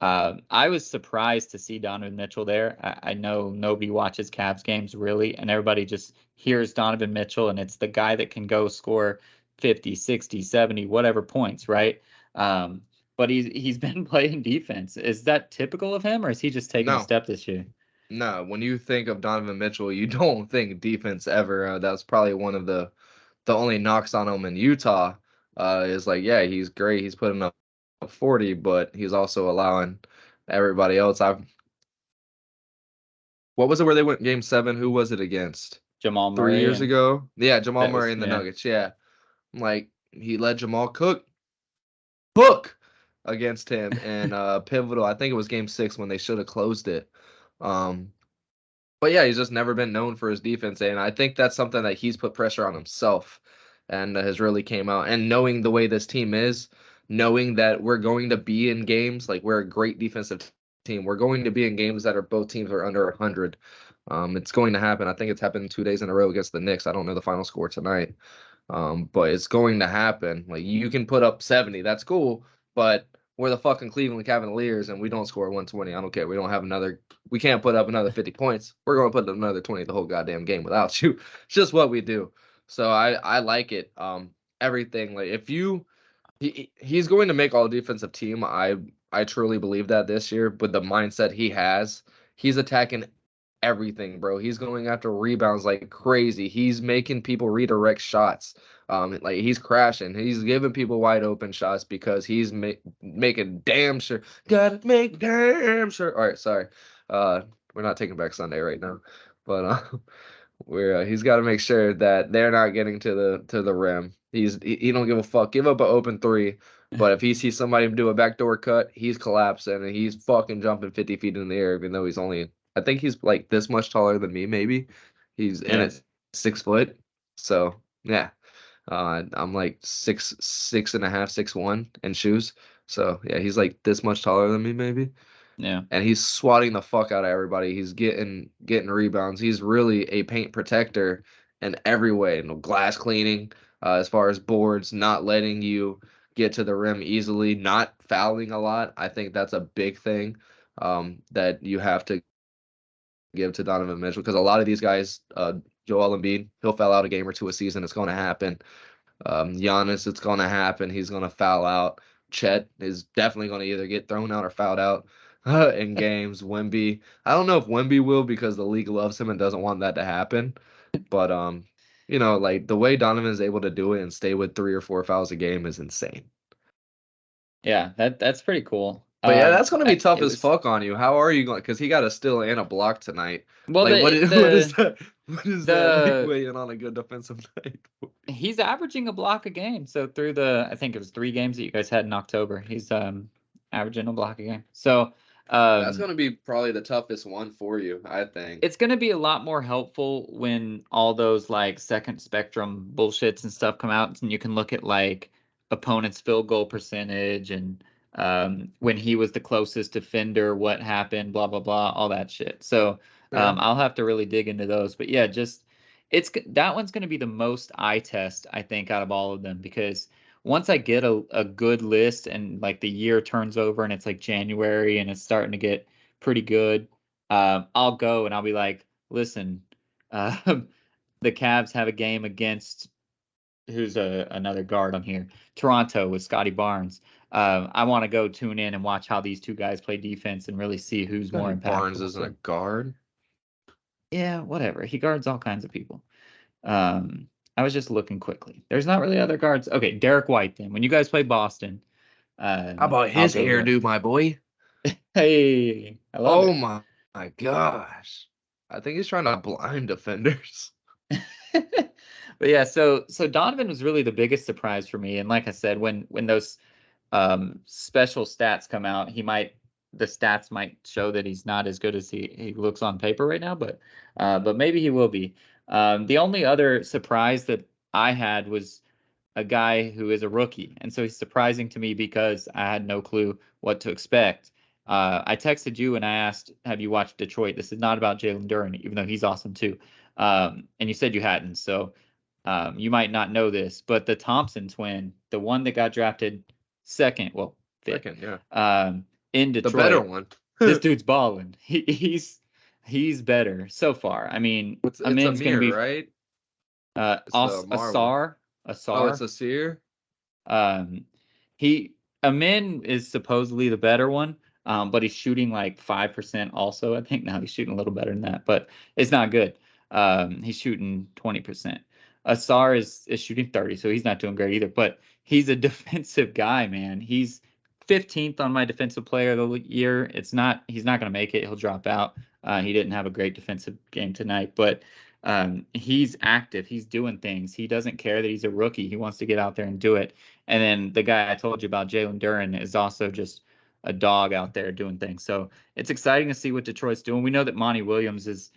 Speaker 1: I was surprised to see Donovan Mitchell there. I know nobody watches Cavs games really, and everybody just hears Donovan Mitchell, and it's the guy that can go score 50, 60, 70, whatever points, right? But he's been playing defense. Is that typical of him, or is he just taking a step this year?
Speaker 2: No, when you think of Donovan Mitchell, you don't think defense ever. That's probably one of the only knocks on him in Utah. Is like, yeah, he's great. He's putting up 40, but he's also allowing everybody else. What was it where they went game 7? Who was it against?
Speaker 1: Jamal
Speaker 2: 3
Speaker 1: Murray.
Speaker 2: years ago? Yeah, Jamal Murray and the
Speaker 1: Yeah.
Speaker 2: Nuggets. Yeah. Like, he let Jamal cook against him and pivotal. I think it was game 6 when they should have closed it. But yeah, he's just never been known for his defense, and I think that's something that he's put pressure on himself and has really came out. And knowing the way this team is, knowing that we're going to be in games, like, we're a great defensive team. We're going to be in games that are both teams are under 100. It's going to happen. I think it's happened 2 days in a row against the Knicks. I don't know the final score tonight. But it's going to happen. Like, you can put up 70, that's cool, but we're the fucking Cleveland Cavaliers and we don't score 120. I don't care. We can't put up another 50 points. We're going to put up another 20 the whole goddamn game without you. It's just what we do. So I like it. Everything, like, if he's going to make all defensive team. I I truly believe that this year with the mindset he has, he's attacking everything, bro. He's going after rebounds like crazy. He's making people redirect shots. Like he's crashing. He's giving people wide open shots because he's making damn sure. Gotta make damn sure. All right, sorry. We're not taking back Sunday right now, but he's got to make sure that they're not getting to the rim. He don't give a fuck. Give up an open three, but if he sees somebody do a backdoor cut, he's collapsing and he's fucking jumping 50 feet in the air, even though he's only. I think he's like this much taller than me. Maybe he's in
Speaker 1: Yeah.
Speaker 2: at 6 foot. So yeah, I'm like 6'6.5", 6'1" in shoes. So yeah, he's like this much taller than me, maybe.
Speaker 1: Yeah.
Speaker 2: And he's swatting the fuck out of everybody. He's getting rebounds. He's really a paint protector in every way. No glass cleaning, as far as boards, not letting you get to the rim easily, not fouling a lot. I think that's a big thing that you have to give to Donovan Mitchell because a lot of these guys, Joel Embiid, he'll foul out a game or two a season. It's going to happen. Giannis, it's going to happen. He's going to foul out. Chet is definitely going to either get thrown out or fouled out in games. Wemby, I don't know if Wemby will because the league loves him and doesn't want that to happen. But like the way Donovan is able to do it and stay with 3 or 4 fouls a game is insane.
Speaker 1: Yeah, that's pretty cool.
Speaker 2: But yeah, that's going to be tough
Speaker 1: It
Speaker 2: as
Speaker 1: was
Speaker 2: fuck on you. How are you going? Because he got a steal and a block tonight.
Speaker 1: well
Speaker 2: Like, what is that? What is that like
Speaker 1: the
Speaker 2: weighing on a good defensive night?
Speaker 1: he's averaging a block a game. So through the I think it was 3 games that you guys had in October, he's averaging a block a game. So
Speaker 2: That's going to be probably the toughest one for you, I think.
Speaker 1: it's going to be a lot more helpful when all those like second spectrum bullshits and stuff come out, and you can look at like opponent's field goal percentage and when he was the closest defender, what happened, blah blah blah, all that shit. So
Speaker 2: Yeah.
Speaker 1: I'll have to really dig into those. But yeah, just that one's going to be the most eye test, I think, out of all of them, because once I get a good list and like the year turns over and it's like January and it's starting to get pretty good, I'll go and I'll be like, listen, uh, the Cavs have a game against who's another guard on here, Toronto with Scotty Barnes. I want to go tune in and watch how these two guys play defense and really see who's more
Speaker 2: Scotty Barnes
Speaker 1: impactful.
Speaker 2: isn't
Speaker 1: So,
Speaker 2: a guard.
Speaker 1: yeah, whatever. He guards all kinds of people. I was just looking quickly. There's not really other guards. Okay, Derek White then. When you guys play Boston,
Speaker 2: How about
Speaker 1: I'll
Speaker 2: his
Speaker 1: go there.
Speaker 2: hairdo, my boy?
Speaker 1: Hey, I love
Speaker 2: Oh
Speaker 1: it.
Speaker 2: my gosh. I think he's trying to blind defenders.
Speaker 1: But yeah, so Donovan was really the biggest surprise for me. And like I said, when those special stats come out, the stats might show that he's not as good as he looks on paper right now, but maybe he will be. The only other surprise that I had was a guy who is a rookie, and so he's surprising to me because I had no clue what to expect. I texted you and I asked, "Have you watched Detroit?" This is not about Jalen Duren, even though he's awesome too. And you said you hadn't, so you might not know this, but the Thompson twin, the one that got drafted second, well, fifth,
Speaker 2: Second, yeah.
Speaker 1: in
Speaker 2: The better
Speaker 1: Detroit,
Speaker 2: one.
Speaker 1: this dude's balling. He's better so far. I mean,
Speaker 2: It's
Speaker 1: Amin's going to
Speaker 2: Amir,
Speaker 1: be
Speaker 2: right? It's the Marvel. Oh, it's
Speaker 1: Asar.
Speaker 2: a seer?
Speaker 1: Um, Amin is supposedly the better one, but he's shooting like 5% also. I think now he's shooting a little better than that, but it's not good. He's shooting 20%. Asar is shooting 30, so he's not doing great either. But he's a defensive guy, man. He's 15th on my defensive player of the year. He's not going to make it. He'll drop out. He didn't have a great defensive game tonight, but he's active. He's doing things. He doesn't care that he's a rookie. He wants to get out there and do it. And then the guy I told you about, Jalen Duren, is also just a dog out there doing things. So it's exciting to see what Detroit's doing. We know that Monty Williams is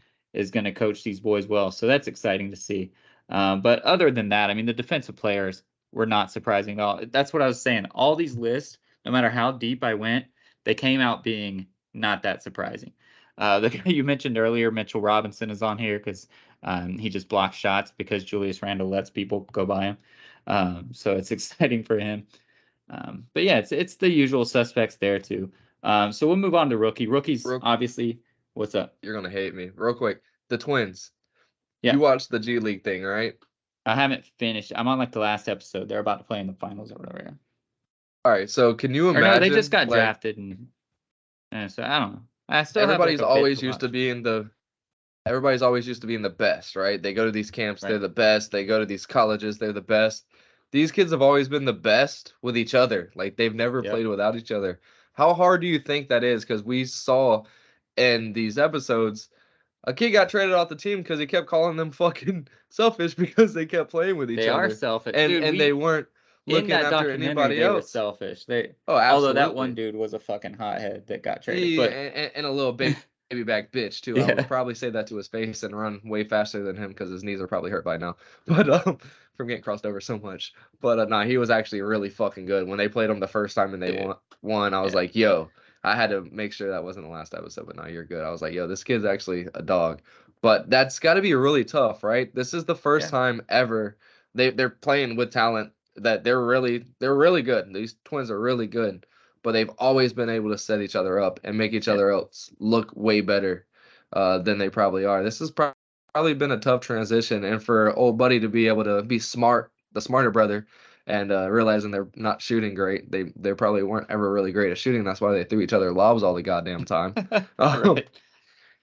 Speaker 1: going to coach these boys well, so that's exciting to see. But other than that, I mean, the defensive players were not surprising at all. That's what I was saying. All these lists, no matter how deep I went, they came out being not that surprising. The guy you mentioned earlier, Mitchell Robinson, is on here because he just blocks shots because Julius Randle lets people go by him. So it's exciting for him. But yeah, it's the usual suspects there too. So we'll move on to rookie. Rookies, obviously. What's up?
Speaker 2: You're gonna hate me. Real quick. The Twins.
Speaker 1: Yeah.
Speaker 2: You watched the G League thing, right?
Speaker 1: I haven't finished. I'm on like the last episode. They're about to play in the finals or whatever.
Speaker 2: All right, so can you
Speaker 1: Or
Speaker 2: imagine?
Speaker 1: no, they just got
Speaker 2: like,
Speaker 1: drafted, and so I don't know. I still have like
Speaker 2: everybody's
Speaker 1: a bit
Speaker 2: always
Speaker 1: to
Speaker 2: used to
Speaker 1: watch.
Speaker 2: being the everybody's always used to being the best, right? They go to these camps, they're
Speaker 1: Right.
Speaker 2: the best. They go to these colleges, they're the best. These kids have always been the best with each other. Like they've never
Speaker 1: Yep.
Speaker 2: played without each other. How hard do you think that is? Because we saw in these episodes, a kid got traded off the team because he kept calling them fucking selfish because they kept playing with each
Speaker 1: They are
Speaker 2: other.
Speaker 1: selfish,
Speaker 2: And
Speaker 1: dude.
Speaker 2: they weren't
Speaker 1: In
Speaker 2: looking
Speaker 1: that
Speaker 2: after
Speaker 1: documentary,
Speaker 2: anybody
Speaker 1: they were
Speaker 2: else.
Speaker 1: selfish.
Speaker 2: Oh,
Speaker 1: Although that one
Speaker 2: absolutely.
Speaker 1: dude was a fucking hothead that got traded,
Speaker 2: He
Speaker 1: but
Speaker 2: and a little baby back bitch too. I would
Speaker 1: yeah,
Speaker 2: probably say that to his face and run way faster than him because his knees are probably hurt by now. But from getting crossed over so much. But nah, he was actually really fucking good. When they played him the first time and they
Speaker 1: dude,
Speaker 2: won, I was
Speaker 1: yeah,
Speaker 2: like, yo, I had to make sure that wasn't the last episode. But now you're good. I was like, yo, this kid's actually a dog. But that's got to be really tough, right? This is the first
Speaker 1: yeah,
Speaker 2: time ever they're playing with talent that they're really good. These twins are really good, but they've always been able to set each other up and make each
Speaker 1: yeah.
Speaker 2: other else look way better than they probably are. This has probably been a tough transition, and for old buddy to be able to be smart, the smarter brother, and realizing they're not shooting great. They probably weren't ever really great at shooting. That's why they threw each other lobs all the goddamn time. Um,
Speaker 1: Right.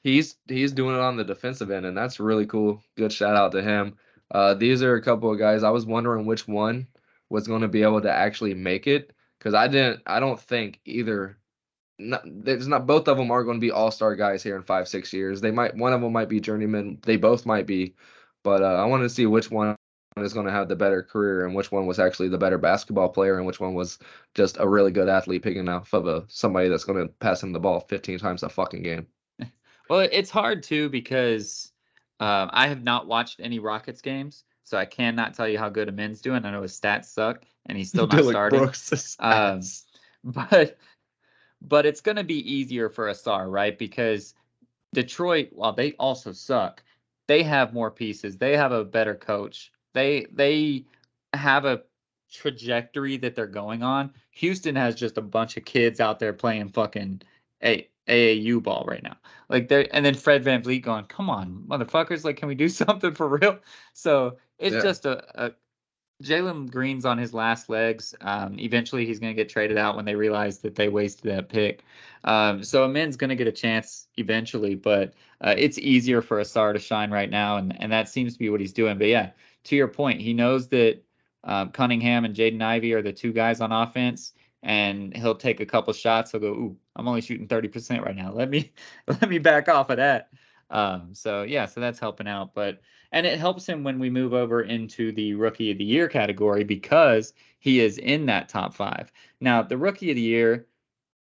Speaker 2: he's doing it on the defensive end, and that's really cool. Good shout out to him. These are a couple of guys. I was wondering which one was going to be able to actually make it because I don't think either. There's not both of them are going to be all-star guys here in 5-6 years. They might one of them might be journeyman. They both might be, but I wanted to see which one is going to have the better career and which one was actually the better basketball player and which one was just a really good athlete picking off of somebody that's going to pass him the ball 15 times a fucking game.
Speaker 1: Well, it's hard too because I have not watched any Rockets games, so I cannot tell you how good Amin's doing. I know his stats suck, and he's still not
Speaker 2: Dylan
Speaker 1: starting.
Speaker 2: Brooks'
Speaker 1: Um,
Speaker 2: ass.
Speaker 1: but but it's going to be easier for Asar, right? Because Detroit, while they also suck, they have more pieces. They have a better coach. They have a trajectory that they're going on. Houston has just a bunch of kids out there playing fucking AAU ball right now. Like they're and then Fred VanVleet going, come on, motherfuckers, like can we do something for real? So it's
Speaker 2: Yeah.
Speaker 1: just a Jalen Green's on his last legs. Eventually, he's going to get traded out when they realize that they wasted that pick. So Amin's going to get a chance eventually, but it's easier for Asar to shine right now, and that seems to be what he's doing. But yeah, to your point, he knows that Cunningham and Jaden Ivey are the two guys on offense, and he'll take a couple shots. He'll go, "Ooh, I'm only shooting 30% right now. Let me let me back off of that." So yeah, so that's helping out, but. And it helps him when we move over into the Rookie of the Year category because he is in that top 5. Now, the Rookie of the Year,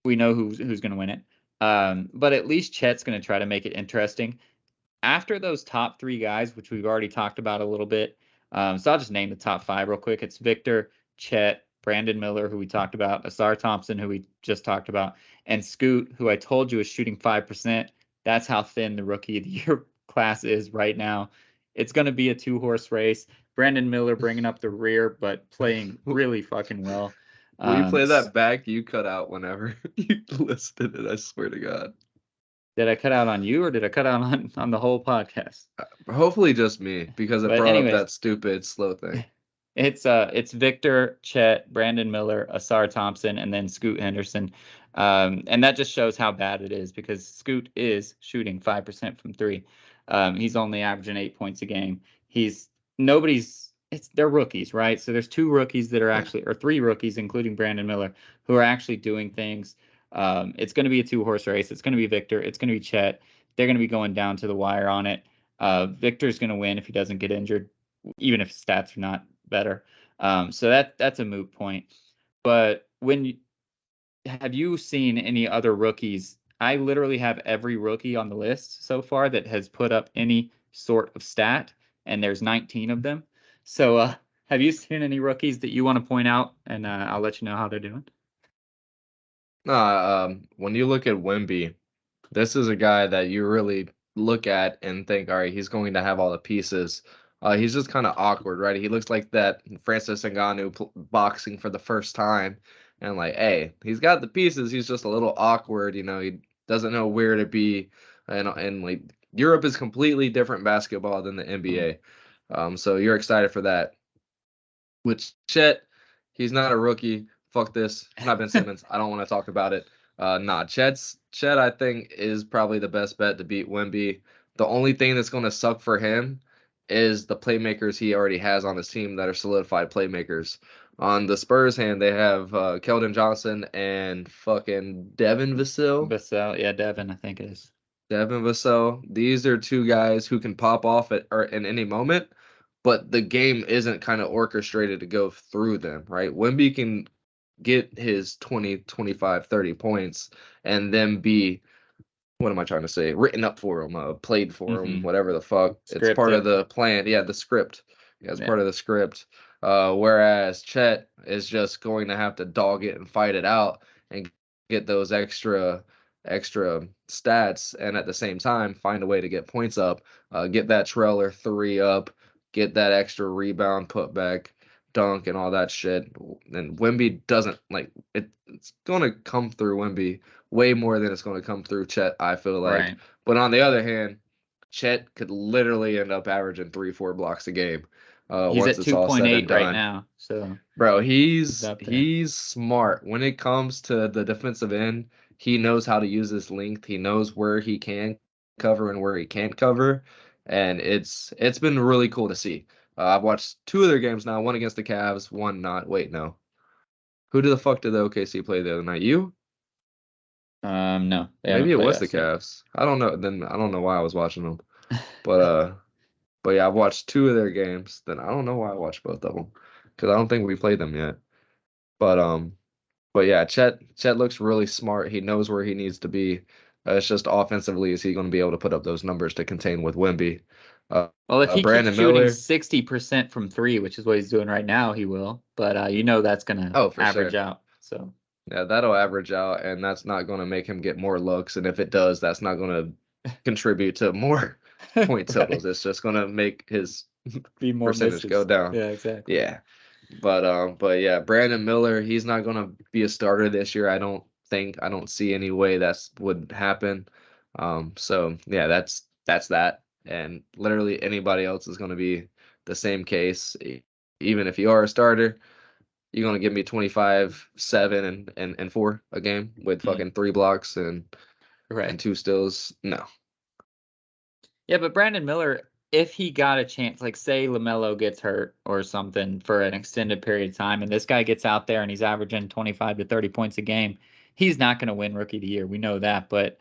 Speaker 1: we know who's going to win it. But at least Chet's going to try to make it interesting. After those top 3 guys, which we've already talked about a little bit, so I'll just name the top 5 real quick. It's Victor, Chet, Brandon Miller, who we talked about, Asar Thompson, who we just talked about, and Scoot, who I told you is shooting 5%. That's how thin the Rookie of the Year class is right now. It's going to be a 2-horse race. Brandon Miller bringing up the rear, but playing really fucking well.
Speaker 2: Will you play that back? You cut out whenever you listed it. I swear to God.
Speaker 1: Did I cut out on you or did I cut out on the whole podcast?
Speaker 2: Hopefully just me because it
Speaker 1: But
Speaker 2: brought up
Speaker 1: anyways,
Speaker 2: that stupid slow thing.
Speaker 1: it's Victor, Chet, Brandon Miller, Asar Thompson, and then Scoot Henderson. And that just shows how bad it is because Scoot is shooting 5% from 3. He's only averaging 8 points a game. They're rookies, right? So there's 2 rookies that are
Speaker 2: Yeah.
Speaker 1: actually, or 3 rookies, including Brandon Miller, who are actually doing things. It's going to be a 2-horse race. It's going to be Victor. It's going to be Chet. They're going to be going down to the wire on it. Victor's going to win if he doesn't get injured, even if his stats are not better. So that's a moot point. But have you seen any other rookies? I literally have every rookie on the list so far that has put up any sort of stat, and there's 19 of them. So have you seen any rookies that you want to point out? And I'll let you know how they're doing.
Speaker 2: When you look at Wemby, this is a guy that you really look at and think, all right, he's going to have all the pieces. He's just kind of awkward, right? He looks like that Francis Ngannou boxing for the first time, and like, hey, he's got the pieces. He's just a little awkward, he doesn't know where to be, and like Europe is completely different basketball than the NBA. So you're excited for that. With Chet, he's not a rookie. fuck this. It's not Ben Simmons. I don't want to talk about it. Chet, I think, is probably the best bet to beat Wemby. The only thing that's going to suck for him is the playmakers he already has on his team that are solidified playmakers. On the Spurs hand, they have Keldon Johnson and fucking Devin Vassell.
Speaker 1: Vassell, yeah, Devin, I think it is.
Speaker 2: Devin Vassell. These are two guys who can pop off at or in any moment, but the game isn't kind of orchestrated to go through them, right? Wemby can get his 20, 25, 30 points and then be, what am I trying to say? Written up for him, played for him, whatever the fuck. It's part of the plan. Yeah, the script. Yeah, it's part of the script. Whereas Chet is just going to have to dog it and fight it out and get those extra stats, and at the same time find a way to get points up, get that trailer 3 up, get that extra rebound, put back, dunk, and all that shit. And Wemby doesn't like it. It's going to come through Wemby way more than it's going to come through Chet, I feel like.
Speaker 1: Right.
Speaker 2: But on the other hand, Chet could literally end up averaging 3-4 blocks a game.
Speaker 1: He's
Speaker 2: once
Speaker 1: at
Speaker 2: it's all said and
Speaker 1: 2.8 right
Speaker 2: done.
Speaker 1: now. So
Speaker 2: Bro,
Speaker 1: he's up there.
Speaker 2: he's smart. When it comes to the defensive end, he knows how to use his length. He knows where he can cover and where he can't cover. And it's been really cool to see. I've watched 2 of their games now, one against the Cavs, one not. Wait, no. Who the fuck did the OKC play the other night? You?
Speaker 1: No.
Speaker 2: Maybe it was the Cavs. I don't know. Then I don't know why I was watching them. But yeah, I've watched 2 of their games. Then I don't know why I watched both of them, because I don't think we played them yet. But yeah, Chet looks really smart. He knows where he needs to be. It's just offensively, is he going to be able to put up those numbers to contain with Wemby?
Speaker 1: Well, if he
Speaker 2: Brandon
Speaker 1: keeps shooting
Speaker 2: Miller,
Speaker 1: 60% from 3, which is what he's doing right now, he will. But that's going to average out. So
Speaker 2: yeah, that'll average out, and that's not going to make him get more looks. And if it does, that's not going to contribute to more point totals. It's just going to make his
Speaker 1: be more
Speaker 2: percentage
Speaker 1: misses.
Speaker 2: go down.
Speaker 1: Yeah, exactly.
Speaker 2: Yeah. But yeah, Brandon Miller, he's not going to be a starter this year. I don't see any way that would happen. So yeah, that's that. And literally anybody else is going to be the same case. Even if you are a starter, you're going to give me 25, 7, and 4 a game with fucking 3 blocks and 2 steals. No.
Speaker 1: Yeah, but Brandon Miller, if he got a chance, like say LaMelo gets hurt or something for an extended period of time, and this guy gets out there and he's averaging 25 to 30 points a game, he's not going to win Rookie of the Year. We know that, but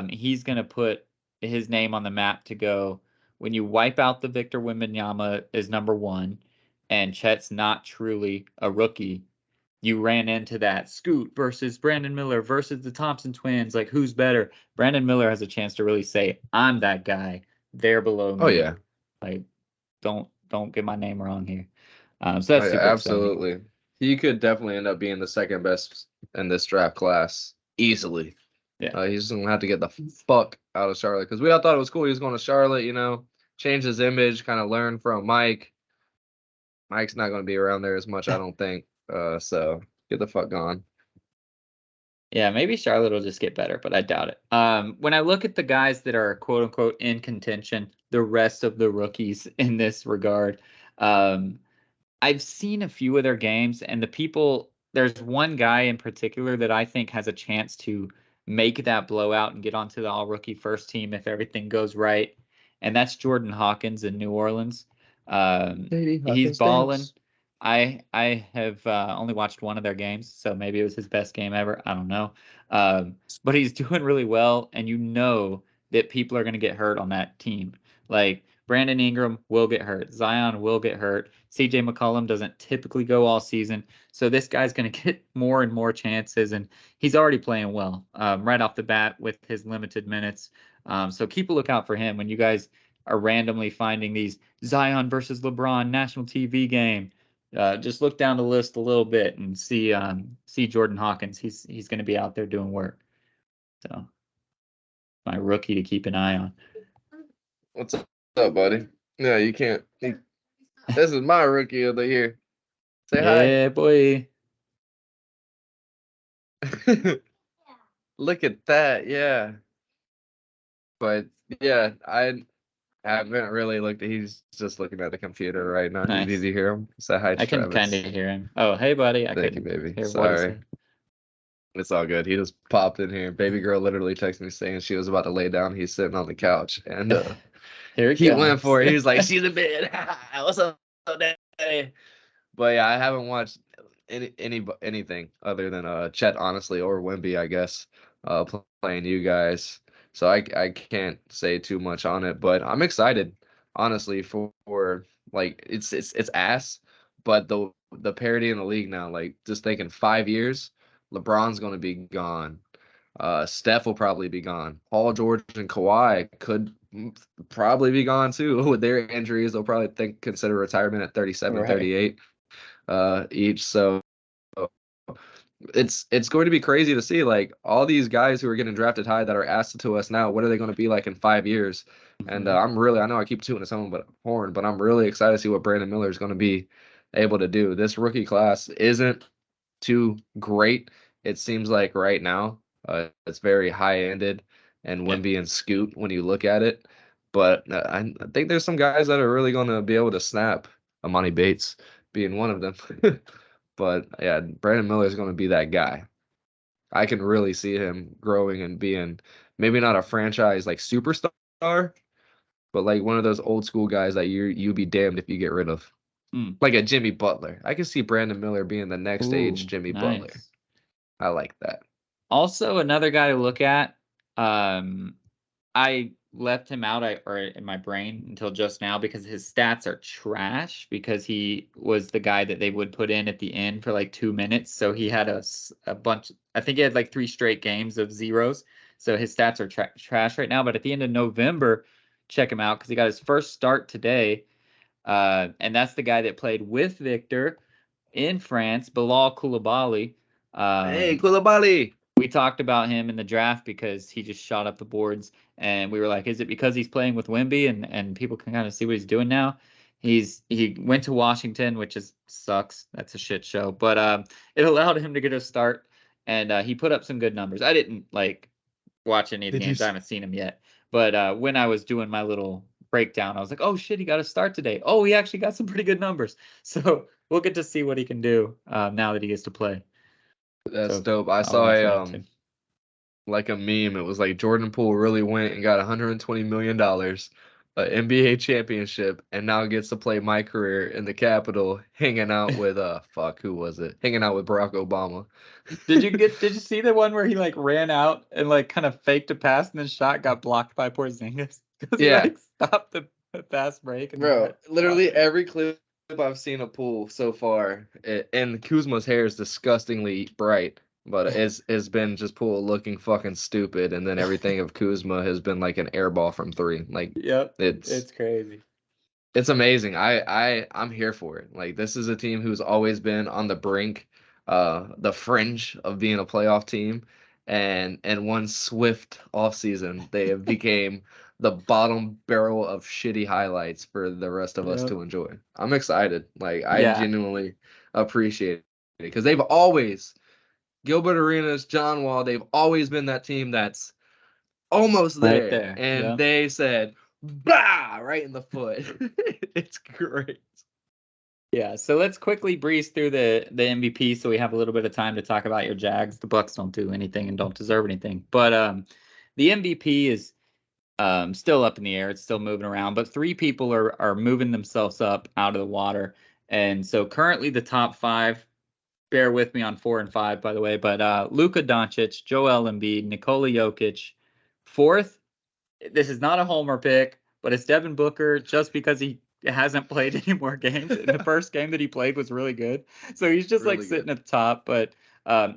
Speaker 1: he's going to put his name on the map to go. When you wipe out the Victor Wembanyama as number 1, and Chet's not truly a rookie, you ran into that Scoot versus Brandon Miller versus the Thompson twins. Like, who's better? Brandon Miller has a chance to really say, I'm that guy. They're below me.
Speaker 2: Oh yeah.
Speaker 1: Like, don't get my name wrong here. So that's super
Speaker 2: absolutely
Speaker 1: exciting.
Speaker 2: He could definitely end up being the second best in this draft class easily.
Speaker 1: Yeah.
Speaker 2: He's just gonna have to get the fuck out of Charlotte, because we all thought it was cool he was going to Charlotte, change his image, kind of learn from Mike. Mike's not going to be around there as much, I don't think. So get the fuck gone.
Speaker 1: Yeah, maybe Charlotte will just get better, but I doubt it. When I look at the guys that are quote unquote in contention, the rest of the rookies in this regard, I've seen a few of their games, and there's one guy in particular that I think has a chance to make that blowout and get onto the all rookie first team if everything goes right. And that's Jordan Hawkins in New Orleans. He's balling. I have only watched one of their games, so maybe it was his best game ever. I don't know. But he's doing really well, and that people are going to get hurt on that team. Like, Brandon Ingram will get hurt. Zion will get hurt. CJ McCollum doesn't typically go all season. So this guy's going to get more and more chances, and he's already playing well right off the bat with his limited minutes. So keep a lookout for him when you guys are randomly finding these Zion versus LeBron national TV game. Just look down the list a little bit and see Jordan Hawkins. He's going to be out there doing work. So my rookie to keep an eye on.
Speaker 2: What's up, buddy? No, you can't. This is my rookie of the year. Say hi.
Speaker 1: Yeah, boy.
Speaker 2: Look at that, yeah. But yeah, I haven't really looked. He's just looking at the computer right now.
Speaker 1: Nice.
Speaker 2: Did you hear him? Say hi to
Speaker 1: I can kind
Speaker 2: Travis.
Speaker 1: of hear him. Oh, hey, buddy. I
Speaker 2: Thank you,
Speaker 1: couldn't
Speaker 2: baby.
Speaker 1: hear what he
Speaker 2: Sorry.
Speaker 1: said.
Speaker 2: It's all good. He just popped in here. Baby girl literally texted me saying she was about to lay down. He's sitting on the couch, and
Speaker 1: Here it
Speaker 2: he went
Speaker 1: comes.
Speaker 2: for it. He was like, "She's in bed. What's up, daddy?" But yeah, I haven't watched anything other than Chet, honestly, or Wemby, I guess, playing you guys. So I can't say too much on it, but I'm excited, honestly, for like it's ass, but the parity in the league now, like just thinking 5 years, LeBron's gonna be gone. Steph will probably be gone. Paul George and Kawhi could probably be gone too with their injuries. They'll probably consider retirement at 37,
Speaker 1: Right.
Speaker 2: 38 each. So it's going to be crazy to see like all these guys who are getting drafted high that are asked to us now. What are they going to be like in 5 years? And I know I keep tooting his horn, but I'm really excited to see what Brandon Miller is going to be able to do. This rookie class isn't too great. It seems like right now, it's very high-ended and
Speaker 1: Yeah.
Speaker 2: Wemby and Scoot when you look at it. But I think there's some guys that are really going to be able to snap. Amani Bates being one of them. But yeah, Brandon Miller is going to be that guy. I can really see him growing and being maybe not a franchise like superstar, but like one of those old school guys that you be damned if you get rid of.
Speaker 1: Mm.
Speaker 2: Like a Jimmy Butler. I can see Brandon Miller being the next age Jimmy Butler.
Speaker 1: Nice.
Speaker 2: I like that.
Speaker 1: Also, another guy to look at. I left him out or in my brain until just now because his stats are trash because he was the guy that they would put in at the end for like 2 minutes. So he had a bunch. I think he had like 3 straight games of zeros. So his stats are trash right now. But at the end of November, check him out because he got his first start today. And that's the guy that played with Victor in France, Bilal Koulibaly.
Speaker 2: Hey, Koulibaly.
Speaker 1: We talked about him in the draft because he just shot up the boards, and we were like, is it because he's playing with Wemby and people can kind of see what he's doing now? He went to Washington, which is sucks. That's a shit show, but it allowed him to get a start, and he put up some good numbers. I didn't like watch any of the games. I haven't seen him yet, but when I was doing my little breakdown, I was like, oh shit, he got a start today. Oh, he actually got some pretty good numbers. So we'll get to see what he can do now that he gets to play.
Speaker 2: That's
Speaker 1: So
Speaker 2: dope. I
Speaker 1: I'll
Speaker 2: saw
Speaker 1: watch that too.
Speaker 2: like a meme. It was like Jordan Poole really went and got $120 million, an NBA championship, and now gets to play my career in the Capitol, hanging out with who was it? Hanging out with Barack Obama.
Speaker 1: Did you see the one where he like ran out and like kind of faked a pass and then shot got blocked by Porzingis? Because he like stopped the fast break. And
Speaker 2: Bro, literally every clip I've seen of Poole so far, and Kuzma's hair is disgustingly bright, but it's been just Poole looking fucking stupid, and then everything of Kuzma has been like an air ball from 3. Like,
Speaker 1: yep,
Speaker 2: it's
Speaker 1: it's crazy.
Speaker 2: It's amazing. I'm here for it. Like this is a team who's always been on the brink, the fringe of being a playoff team, and one swift offseason, they have became the bottom barrel of shitty highlights for the rest of us
Speaker 1: Yep.
Speaker 2: to enjoy. I'm excited. Like I
Speaker 1: Yeah.
Speaker 2: genuinely appreciate it because they've always Gilbert Arenas, John Wall, they've always been that team that's almost
Speaker 1: Right
Speaker 2: there.
Speaker 1: there.
Speaker 2: And
Speaker 1: Yep.
Speaker 2: they said, bah, right in the foot. It's great.
Speaker 1: Yeah, so let's quickly breeze through the MVP so we have a little bit of time to talk about your Jags. The Bucks don't do anything and don't deserve anything. But the MVP is still up in the air. It's still moving around, but 3 people are moving themselves up out of the water. And so currently the top 5, bear with me on 4 and 5, by the way, but Luka Doncic, Joel Embiid, Nikola Jokic. 4th, this is not a homer pick, but it's Devin Booker just because he hasn't played any more games. And the first game that he played was really good. So he's just
Speaker 2: Really
Speaker 1: like sitting
Speaker 2: good.
Speaker 1: at the top, but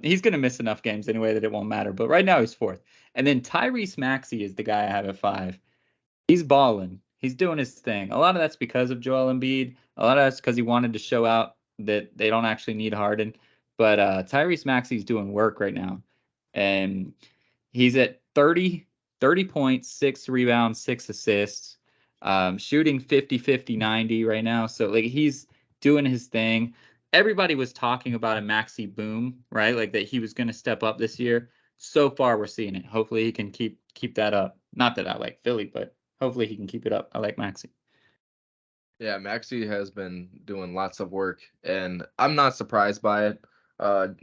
Speaker 1: he's going to miss enough games anyway that it won't matter. But right now he's 4th. And then Tyrese Maxey is the guy I have at 5. He's balling. He's doing his thing. A lot of that's because of Joel Embiid. A lot of that's because he wanted to show out that they don't actually need Harden. But Tyrese Maxey's doing work right now. And he's at 30 points, 6 rebounds, 6 assists, shooting 50-50-90 right now. So like he's doing his thing. Everybody was talking about a Maxey boom, right? Like that he was going to step up this year. So far we're seeing it. Hopefully he can keep that up. Not that I like Philly, but hopefully he can keep it up. I like Maxey.
Speaker 2: Yeah, Maxi has been doing lots of work, and I'm not surprised by it.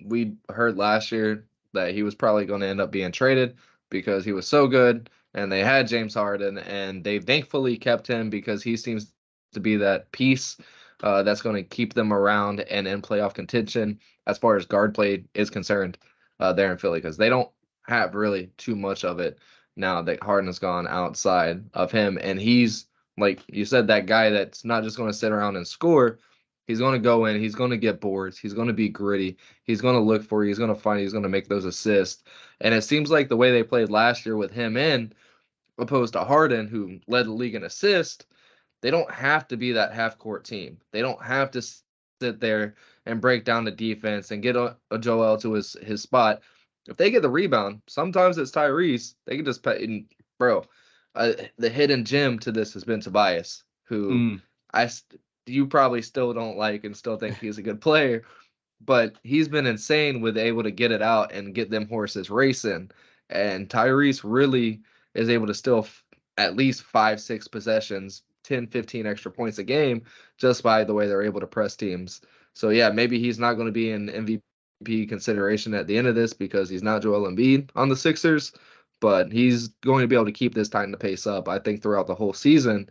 Speaker 2: We heard last year that he was probably going to end up being traded because he was so good, and they had James Harden, and they thankfully kept him because he seems to be that piece that's going to keep them around and in playoff contention as far as guard play is concerned there in Philly, because they don't have really too much of it now that Harden has gone outside of him, and he's like you said, that guy that's not just going to sit around and score. He's going to go in. He's going to get boards. He's going to be gritty. He's going to look for you. He's going to find. He's going to make those assists. And it seems like the way they played last year with him in, opposed to Harden, who led the league in assists, they don't have to be that half court team. They don't have to sit there and break down the defense and get a Joel to his spot. If they get the rebound, sometimes it's Tyrese. They can just put in, bro. The hidden gem to this has been Tobias, who you probably still don't like and still think he's a good player, but he's been insane with able to get it out and get them horses racing. And Tyrese really is able to still at least 5-6 possessions, 10-15 extra points a game just by the way they're able to press teams. So yeah, maybe he's not going to be in MVP consideration at the end of this because he's not Joel Embiid on the Sixers, but he's going to be able to keep this time to pace up. I think throughout the whole season,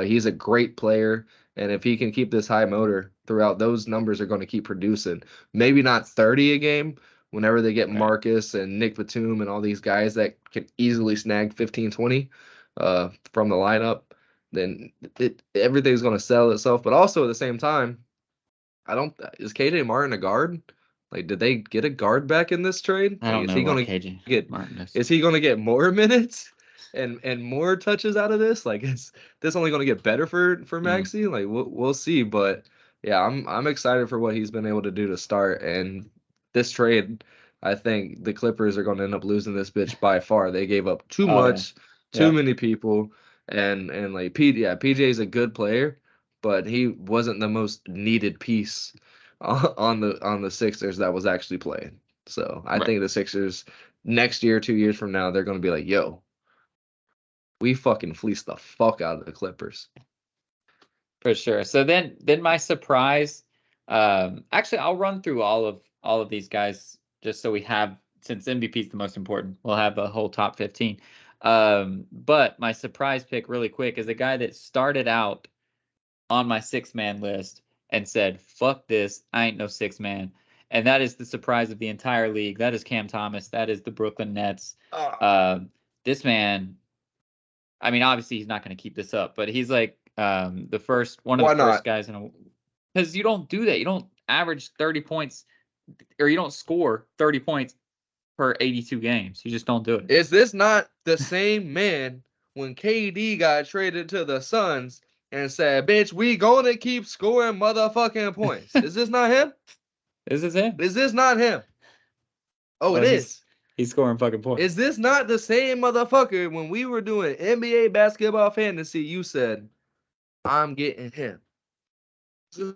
Speaker 2: he's a great player. And if he can keep this high motor throughout, those numbers are going to keep producing. Maybe not 30 a game whenever they get Marcus and Nick Batum and all these guys that can easily snag 15, 20 from the lineup. Then everything's going to sell itself. But also at the same time, is KJ Martin a guard? Like, did they get a guard back in this trade?
Speaker 1: I don't
Speaker 2: Like,
Speaker 1: know what KJ Martin is.
Speaker 2: Is he going to get more minutes and more touches out of this? Like, is this only going to get better for Maxey? Like, we'll see. But yeah, I'm excited for what he's been able to do to start. And this trade, I think the Clippers are going to end up losing this bitch by far. They gave up too much, too many people, and like PJ's a good player, but he wasn't the most needed piece on the Sixers that was actually playing. So I think the Sixers next year, 2 years from now, they're going to be like, yo, we fucking fleeced the fuck out of the Clippers.
Speaker 1: For sure. So then my surprise, actually, I'll run through all of these guys just so we have, since MVP is the most important, we'll have a whole top 15. But my surprise pick really quick is a guy that started out on my 6-man list and said, fuck this, I ain't no 6-man. And that is the surprise of the entire league. That is Cam Thomas. That is the Brooklyn Nets. This man, I mean, obviously he's not going to keep this up, but he's like one of the first guys because you don't do that. You don't average 30 points or you don't score 30 points per 82 games. You just don't do it.
Speaker 2: Is this not the same man when KD got traded to the Suns and said, bitch, we gonna keep scoring motherfucking points? Is this not him?
Speaker 1: This is him.
Speaker 2: Is this not him? Oh, it is.
Speaker 1: He's scoring fucking points.
Speaker 2: Is this not the same motherfucker when we were doing NBA basketball fantasy? You said, I'm getting him.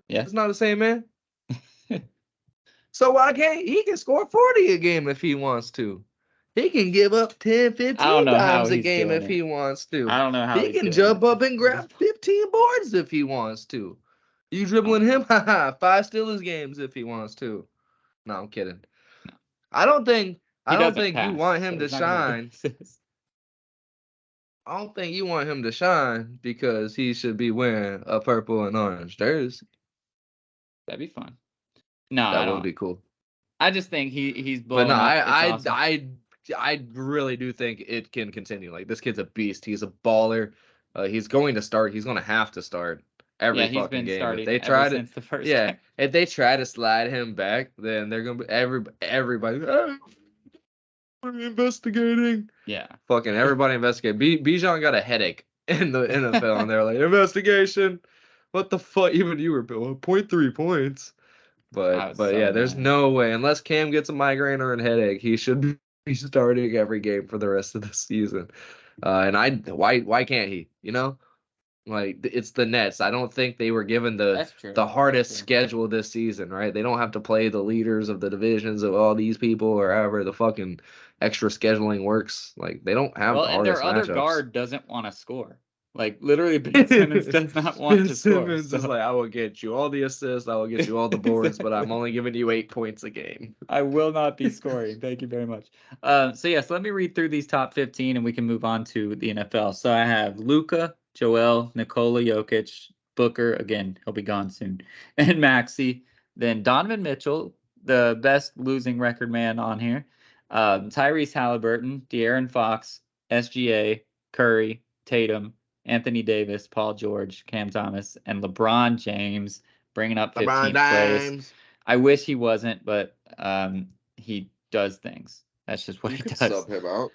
Speaker 2: It's not the same man. So why can't he can score 40 a game if he wants to? He can give up 10, 15 times a game if he wants to.
Speaker 1: I don't know how
Speaker 2: he can jump up and grab 15 boards if he wants to. You dribbling him? 5 steals games if he wants to. No, I'm kidding.
Speaker 1: No.
Speaker 2: I don't think you want him to shine. I don't think you want him to shine because he should be wearing a purple and orange jersey.
Speaker 1: That'd be fun. No,
Speaker 2: that would be cool.
Speaker 1: I just think he's blowing
Speaker 2: up.
Speaker 1: But no,
Speaker 2: I really do think it can continue. Like, this kid's a beast. He's a baller. He's going to start. He's going to have to start every fucking game.
Speaker 1: If they try to, game.
Speaker 2: If they try to slide him back, then they're gonna be everybody. We're investigating.
Speaker 1: Yeah.
Speaker 2: Fucking everybody investigate. Bijan got a headache in the NFL, and they're like, investigation. What the fuck? Even you were 0.3 points. But yeah, there's no way, unless Cam gets a migraine or a headache, he should be starting every game for the rest of the season. Why can't he? You know, like, it's the Nets. I don't think they were given the hardest schedule this season, right? They don't have to play the leaders of the divisions of all these people or however the fucking extra scheduling works. Like, they don't have the hardest matchups.
Speaker 1: And their other guard doesn't want to score. Like literally, Ben Simmons does not want
Speaker 2: Ben
Speaker 1: to score.
Speaker 2: Simmons is
Speaker 1: So
Speaker 2: like, I will get you all the assists, I will get you all the boards, but I'm
Speaker 1: Exactly.
Speaker 2: only giving you 8 points a game.
Speaker 1: I will not be scoring. Thank you very much. So yes, let me read through these top 15 and we can move on to the NFL. So I have Luka, Joel, Nikola Jokic, Booker, again, he'll be gone soon, and Maxey. Then Donovan Mitchell, the best losing record man on here. Tyrese Halliburton, De'Aaron Fox, SGA, Curry, Tatum, Anthony Davis, Paul George, Cam Thomas, and LeBron James bringing up
Speaker 2: LeBron
Speaker 1: 15th place.
Speaker 2: James.
Speaker 1: I wish he wasn't, but he does things. That's just what
Speaker 2: You
Speaker 1: he
Speaker 2: could
Speaker 1: does.
Speaker 2: sub him out.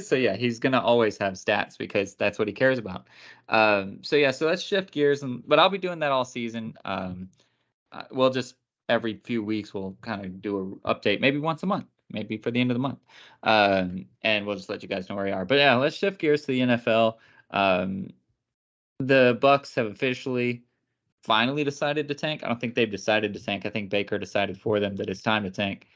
Speaker 1: So yeah, he's gonna always have stats because that's what he cares about. So yeah, so let's shift gears, but I'll be doing that all season. We'll just every few weeks we'll kind of do an update, maybe once a month, maybe for the end of the month, and we'll just let you guys know where we are. But yeah, let's shift gears to the NFL. The Bucks have officially finally decided to tank. I don't think they've decided to tank. I think Baker decided for them that it's time to tank.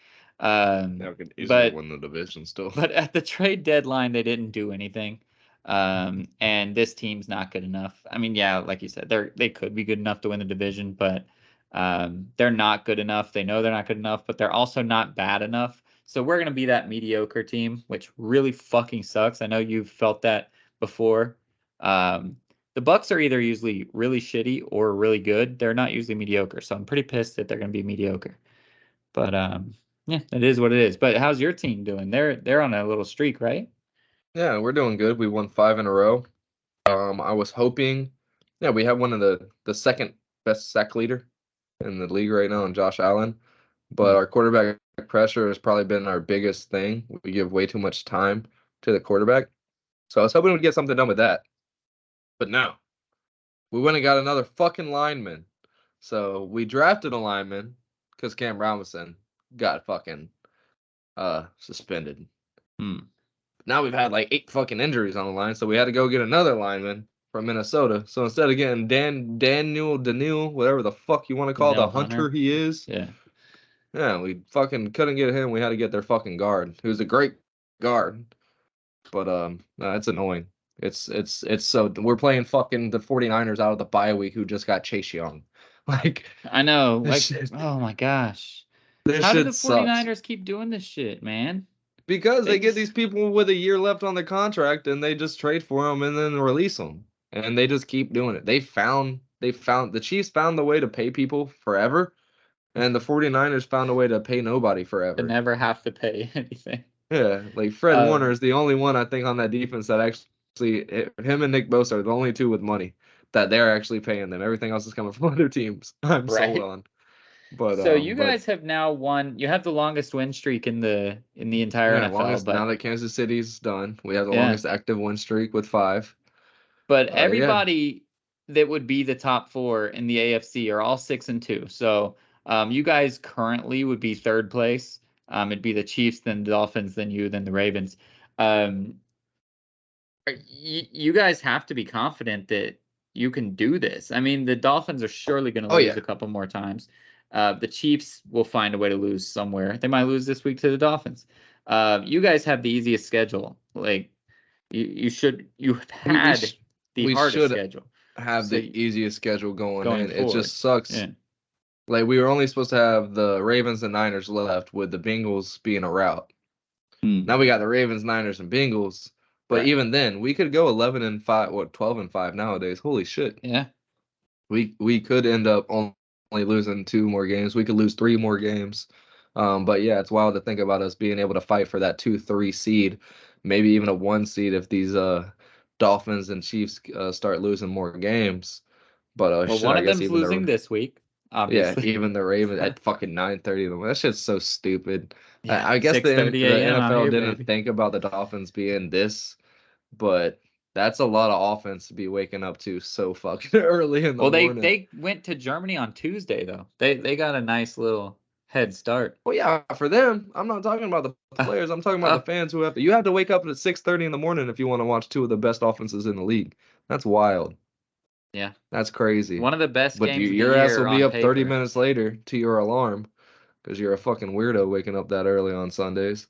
Speaker 2: They could easily
Speaker 1: But
Speaker 2: win the division still.
Speaker 1: but at the trade deadline, they didn't do anything. And this team's not good enough. I mean, yeah, like you said, they could be good enough to win the division, but they're not good enough. They know they're not good enough, but they're also not bad enough. So we're gonna be that mediocre team, which really fucking sucks. I know you've felt that before. The Bucks are either usually really shitty or really good. They're not usually mediocre. So I'm pretty pissed that they're gonna be mediocre. But yeah, it is what it is. But how's your team doing? They're on a little streak, right?
Speaker 2: Yeah, we're doing good. We won 5 in a row. I was hoping, yeah, we have one of the second best sack leader in the league right now, in Josh Allen. But our quarterback pressure has probably been our biggest thing. We give way too much time to the quarterback. So I was hoping we'd get something done with that. But no. We went and got another fucking lineman. So we drafted a lineman because Cam Robinson got fucking suspended.
Speaker 1: Hmm.
Speaker 2: Now we've had like 8 fucking injuries on the line, so we had to go get another lineman from Minnesota. So instead of getting Daniel, whatever the fuck you want to call the
Speaker 1: Danielle
Speaker 2: hunter he is,
Speaker 1: Yeah.
Speaker 2: yeah, we fucking couldn't get him. We had to get their fucking guard, who's a great guard. But no, it's annoying. It's so we're playing fucking the 49ers out of the bye week who just got Chase Young. Like
Speaker 1: I know.
Speaker 2: this
Speaker 1: Like,
Speaker 2: shit,
Speaker 1: oh my gosh.
Speaker 2: this
Speaker 1: How do the
Speaker 2: shit sucks.
Speaker 1: 49ers keep doing this shit, man?
Speaker 2: Because
Speaker 1: They
Speaker 2: they get
Speaker 1: just
Speaker 2: these people with a year left on their contract and they just trade for them and then release them. And they just keep doing it. The Chiefs found the way to pay people forever, and the 49ers found a way to pay nobody
Speaker 1: to
Speaker 2: forever.
Speaker 1: never have to pay anything.
Speaker 2: Yeah, like Fred Warner
Speaker 1: Um,
Speaker 2: is the only one I think on that defense that actually him and Nick Bosa are the only two with money that they're actually paying them. Everything else is coming from other teams. I'm sold
Speaker 1: right.
Speaker 2: on. But
Speaker 1: So you guys have now won. You have the longest win streak in the entire
Speaker 2: yeah,
Speaker 1: NFL,
Speaker 2: longest now
Speaker 1: but
Speaker 2: that Kansas City's done, we have the
Speaker 1: yeah.
Speaker 2: longest active win streak with 5.
Speaker 1: But
Speaker 2: Yeah.
Speaker 1: everybody that would be the top 4 in the AFC are all 6-2. So you guys currently would be third place. It'd be the Chiefs, then the Dolphins, then you, then the Ravens. Um, you guys have to be confident that you can do this. I mean, the Dolphins are surely going to
Speaker 2: Oh
Speaker 1: lose
Speaker 2: yeah.
Speaker 1: a couple more times. The Chiefs will find a way to lose somewhere. They might lose this week to the Dolphins. You guys have the easiest schedule. Like you've
Speaker 2: We
Speaker 1: had
Speaker 2: sh
Speaker 1: the
Speaker 2: we
Speaker 1: hardest
Speaker 2: should
Speaker 1: schedule.
Speaker 2: have
Speaker 1: So
Speaker 2: the easiest schedule going
Speaker 1: going
Speaker 2: in. It
Speaker 1: forward,
Speaker 2: just sucks.
Speaker 1: yeah,
Speaker 2: Like we were only supposed to have the Ravens and Niners left, with the Bengals being a route.
Speaker 1: Hmm.
Speaker 2: Now we got the Ravens, Niners, and Bengals. But
Speaker 1: Right,
Speaker 2: even then, we could go 11-5, what 12-5 nowadays. Holy shit.
Speaker 1: yeah.
Speaker 2: We could end up only losing 2 more games. We could lose 3 more games. But yeah, it's wild to think about us being able to fight for that 2-3 seed, maybe even a 1 seed if these Dolphins and Chiefs start losing more games. But
Speaker 1: Well,
Speaker 2: shit,
Speaker 1: one
Speaker 2: I
Speaker 1: of
Speaker 2: guess
Speaker 1: them's
Speaker 2: even
Speaker 1: losing
Speaker 2: the
Speaker 1: this week,
Speaker 2: yeah,
Speaker 1: obviously.
Speaker 2: even the Ravens at fucking 9:30 in the morning. That shit's so stupid.
Speaker 1: Yeah,
Speaker 2: I guess
Speaker 1: 6:30
Speaker 2: the
Speaker 1: a.m. out
Speaker 2: NFL
Speaker 1: here,
Speaker 2: didn't
Speaker 1: baby.
Speaker 2: think about the Dolphins being this, but that's a lot of offense to be waking up to so fucking early in the
Speaker 1: Well,
Speaker 2: morning.
Speaker 1: they went to Germany on Tuesday though. They got a nice little head start.
Speaker 2: Well, yeah, for them, I'm not talking about the
Speaker 1: Uh,
Speaker 2: players. I'm talking about
Speaker 1: uh,
Speaker 2: the fans who have to. You have to wake up at 6:30 in the morning if you want to watch 2 of the best offenses in the league. That's wild.
Speaker 1: yeah,
Speaker 2: That's crazy.
Speaker 1: one of the best
Speaker 2: But
Speaker 1: games of the
Speaker 2: your ass
Speaker 1: year
Speaker 2: will be
Speaker 1: on
Speaker 2: up 30
Speaker 1: paper.
Speaker 2: minutes later to your alarm because you're a fucking weirdo waking up that early on Sundays.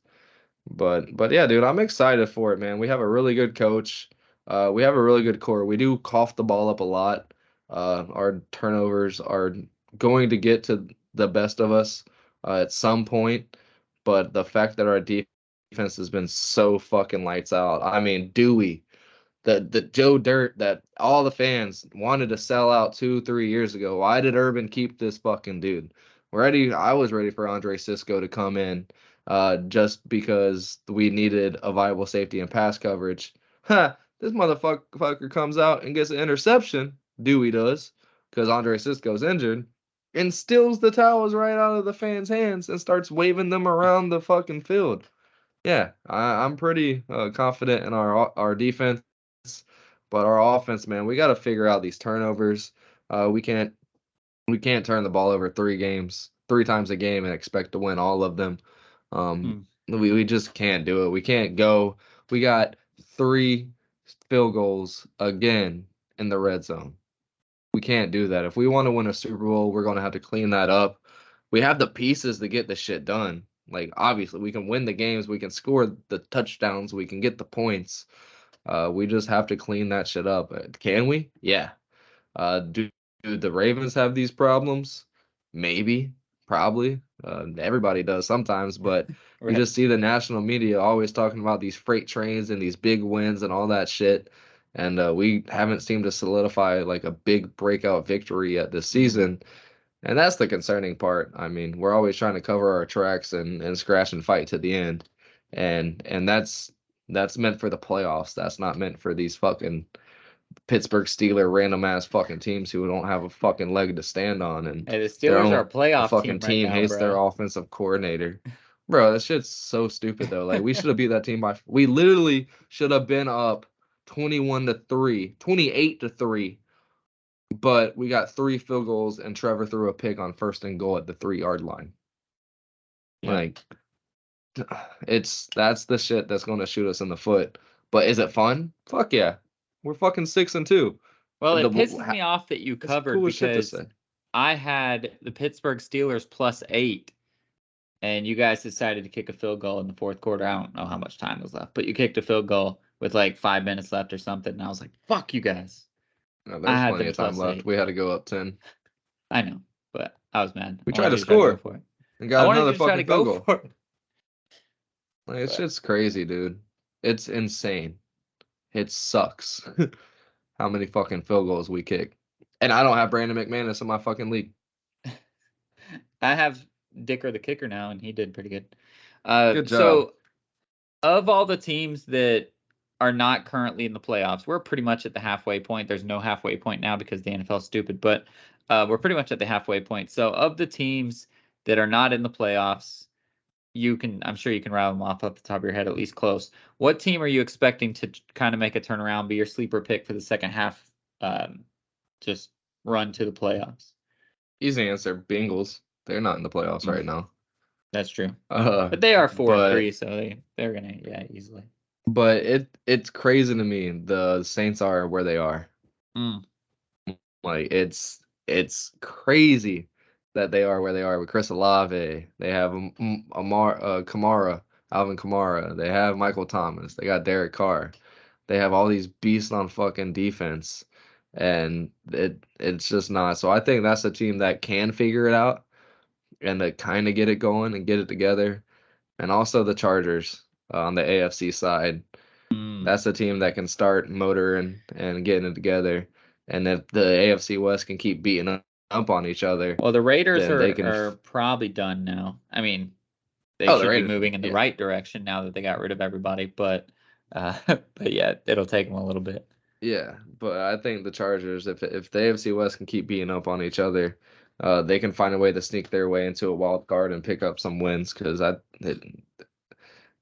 Speaker 2: But yeah, dude, I'm excited for it, man. We have a really good coach. We have a really good core. We do cough the ball up a lot. Our turnovers are going to get to the best of us at some point, but the fact that our defense has been so fucking lights out. I mean, Dewey, the Joe Dirt that all the fans wanted to sell out 2-3 years ago. Why did Urban keep this fucking dude? I was ready for Andre Cisco to come in, just because we needed a viable safety and pass coverage. Ha! This motherfucker comes out and gets an interception. Dewey does, because Andre Cisco's injured, and steals the towels right out of the fans' hands and starts waving them around the fucking field. Yeah, I'm pretty confident in our defense, but our offense, man, we got to figure out these turnovers. We can't turn the ball over 3 times a game and expect to win all of them. We just can't do it. We can't go. We got 3 field goals again in the red zone. We can't do that. If we want to win a Super Bowl, we're going to have to clean that up. We have the pieces to get the shit done. Like, obviously, we can win the games, we can score the touchdowns, we can get the points. We just have to clean that shit up. Can we? Yeah. Do the Ravens have these problems? Maybe, probably. Everybody does sometimes, but
Speaker 1: Right.
Speaker 2: you just see the national media always talking about these freight trains and these big wins and all that shit. And we haven't seemed to solidify like a big breakout victory yet this season. And that's the concerning part. I mean, we're always trying to cover our tracks and scratch and fight to the end. And that's meant for the playoffs. That's not meant for these fucking Pittsburgh Steeler random ass fucking teams who don't have a fucking leg to stand on, and
Speaker 1: Hey, the
Speaker 2: their
Speaker 1: Steelers are a
Speaker 2: own
Speaker 1: playoff
Speaker 2: fucking
Speaker 1: team right
Speaker 2: team
Speaker 1: now,
Speaker 2: hates their
Speaker 1: bro.
Speaker 2: offensive coordinator. Bro, that shit's so stupid though. Like we should have beat that team by we literally should have been up 21-3, 28-3, but we got 3 field goals and Trevor threw a pick on 1st and goal at the 3-yard line.
Speaker 1: Yeah.
Speaker 2: Like that's the shit that's gonna shoot us in the foot. But is it fun? Fuck yeah. We're fucking 6-2.
Speaker 1: Well,
Speaker 2: The
Speaker 1: it pisses me off that you
Speaker 2: That's the
Speaker 1: covered
Speaker 2: coolest shit to
Speaker 1: because
Speaker 2: say.
Speaker 1: I had the Pittsburgh Steelers +8, and you guys decided to kick a field goal in the fourth quarter. I don't know how much time was left, but you kicked a field goal with like 5 minutes left or something, and I was like, "Fuck you guys!"
Speaker 2: No,
Speaker 1: I
Speaker 2: there's
Speaker 1: had
Speaker 2: plenty
Speaker 1: them
Speaker 2: of time left.
Speaker 1: +8.
Speaker 2: We had to go up 10.
Speaker 1: I know, but I was mad.
Speaker 2: We
Speaker 1: I
Speaker 2: tried
Speaker 1: wanted
Speaker 2: to
Speaker 1: you to try to go
Speaker 2: score
Speaker 1: for it.
Speaker 2: and
Speaker 1: I
Speaker 2: got
Speaker 1: wanted
Speaker 2: another
Speaker 1: you to try to
Speaker 2: fucking field
Speaker 1: go
Speaker 2: goal.
Speaker 1: for it.
Speaker 2: Like, it's
Speaker 1: But
Speaker 2: just crazy, dude. It's insane. It sucks how many fucking field goals we kick. And I don't have Brandon McManus in my fucking league.
Speaker 1: I have Dicker the kicker now, and he did pretty good.
Speaker 2: Good job.
Speaker 1: So of all the teams that are not currently in the playoffs, we're pretty much at the halfway point. There's no halfway point now because the NFL's stupid, but we're pretty much at the halfway point. So of the teams that are not in the playoffs, I'm sure you can rattle them off the top of your head, at least close. What team are you expecting to kind of make a turnaround, be your sleeper pick for the second half, just run to the playoffs?
Speaker 2: Easy answer. Bengals. They're not in the playoffs right now.
Speaker 1: That's true. But they are 4-3, so they're gonna easily.
Speaker 2: But it's crazy to me the Saints are where they are. Like it's crazy that they are where they are with Chris Olave. They have Kamara, Alvin Kamara. They have Michael Thomas. They got Derek Carr. They have all these beasts on fucking defense, and it's just not. So I think that's a team that can figure it out and to kind of get it going and get it together. And also the Chargers on the AFC side. That's a team that can start motoring and getting it together. And if the AFC West can keep beating up on each other,
Speaker 1: well, the Raiders
Speaker 2: then they can.
Speaker 1: are probably done now. I mean, they
Speaker 2: Oh, the
Speaker 1: should be
Speaker 2: Raiders,
Speaker 1: moving in the
Speaker 2: yeah.
Speaker 1: right direction now that they got rid of everybody. But but yeah, it'll take them a little bit.
Speaker 2: Yeah, but I think the Chargers, if the AFC West can keep beating up on each other, they can find a way to sneak their way into a wild card and pick up some wins because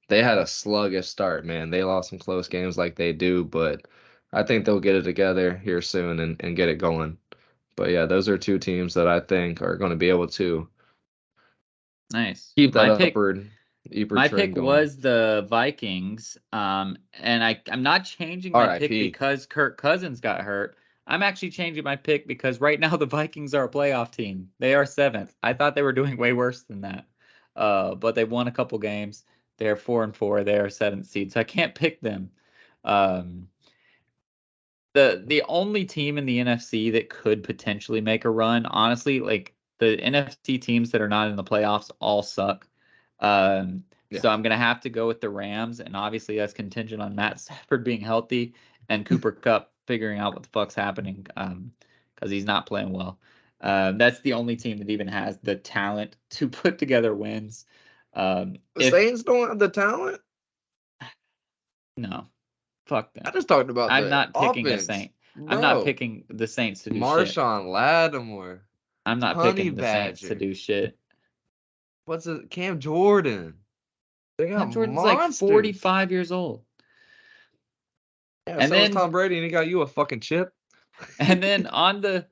Speaker 2: they had a sluggish start, man. They lost some close games like they do, but I think they'll get it together here soon and get it going. But yeah, those are 2 teams that I think are going to be able to
Speaker 1: Nice.
Speaker 2: keep that
Speaker 1: My
Speaker 2: upward
Speaker 1: pick
Speaker 2: trend going.
Speaker 1: was the Vikings. And I'm not changing my pick
Speaker 2: RIP.
Speaker 1: because Kirk Cousins got hurt. I'm actually changing my pick because right now the Vikings are a playoff team. They are 7th. I thought they were doing way worse than that. But they won a couple games. They're 4-4. They are 7th seed, so I can't pick them. the only team in the NFC that could potentially make a run, honestly, like the NFC teams that are not in the playoffs all suck. So I'm gonna have to go with the Rams, and obviously that's contingent on Matt Stafford being healthy and Cooper Kupp figuring out what the fuck's happening, because he's not playing well. That's the only team that even has the talent to put together wins.
Speaker 2: The
Speaker 1: If
Speaker 2: Saints don't have the talent.
Speaker 1: no, fuck
Speaker 2: I
Speaker 1: them.
Speaker 2: just talked about
Speaker 1: I'm
Speaker 2: the
Speaker 1: not picking a
Speaker 2: offense,
Speaker 1: Saint. I'm not
Speaker 2: bro.
Speaker 1: picking the Saints to do shit.
Speaker 2: Marshawn Lattimore,
Speaker 1: I'm not
Speaker 2: Honey
Speaker 1: picking the Saints to
Speaker 2: Badger.
Speaker 1: do shit.
Speaker 2: What's it? Cam Jordan. They got
Speaker 1: Cam Jordan's like
Speaker 2: monsters.
Speaker 1: 45 years old.
Speaker 2: Yeah,
Speaker 1: And
Speaker 2: so is
Speaker 1: then
Speaker 2: Tom Brady, and he got you a fucking chip.
Speaker 1: and then on the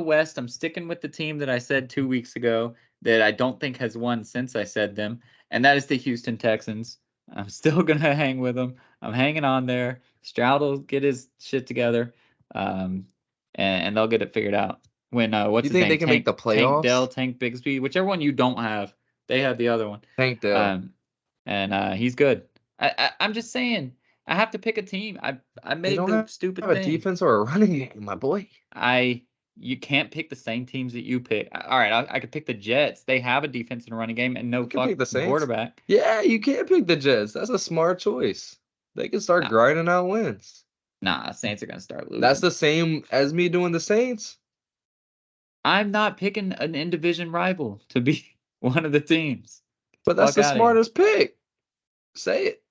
Speaker 1: West, I'm sticking with the team that I said 2 weeks ago that I don't think has won since I said them, and that is the Houston Texans. I'm still gonna hang with them. I'm hanging on there. Stroud will get his shit together, and they'll get it figured out. When what's
Speaker 2: You
Speaker 1: his
Speaker 2: think they
Speaker 1: name?
Speaker 2: can make the
Speaker 1: Tank Dell,
Speaker 2: playoffs?
Speaker 1: Tank Bigsby, whichever one you don't have, they have the other one.
Speaker 2: Tank Dell.
Speaker 1: And he's good. I'm just saying, I have to pick a team. I
Speaker 2: They
Speaker 1: made
Speaker 2: don't
Speaker 1: the
Speaker 2: have
Speaker 1: stupid
Speaker 2: a
Speaker 1: thing.
Speaker 2: defense or a running game, my boy.
Speaker 1: You can't pick the same teams that you pick. All right, I could pick the Jets. They have a defense and a running game and no
Speaker 2: You can pick the
Speaker 1: fucking
Speaker 2: Saints.
Speaker 1: quarterback.
Speaker 2: Yeah, you can't pick the Jets. That's a smart choice. They can start
Speaker 1: Nah,
Speaker 2: grinding out wins.
Speaker 1: Saints are gonna start
Speaker 2: That's
Speaker 1: losing.
Speaker 2: the same as me doing the Saints.
Speaker 1: I'm not picking an in-division rival to be one of the teams.
Speaker 2: But that's
Speaker 1: Fuck
Speaker 2: the
Speaker 1: out of here.
Speaker 2: smartest pick. Say it.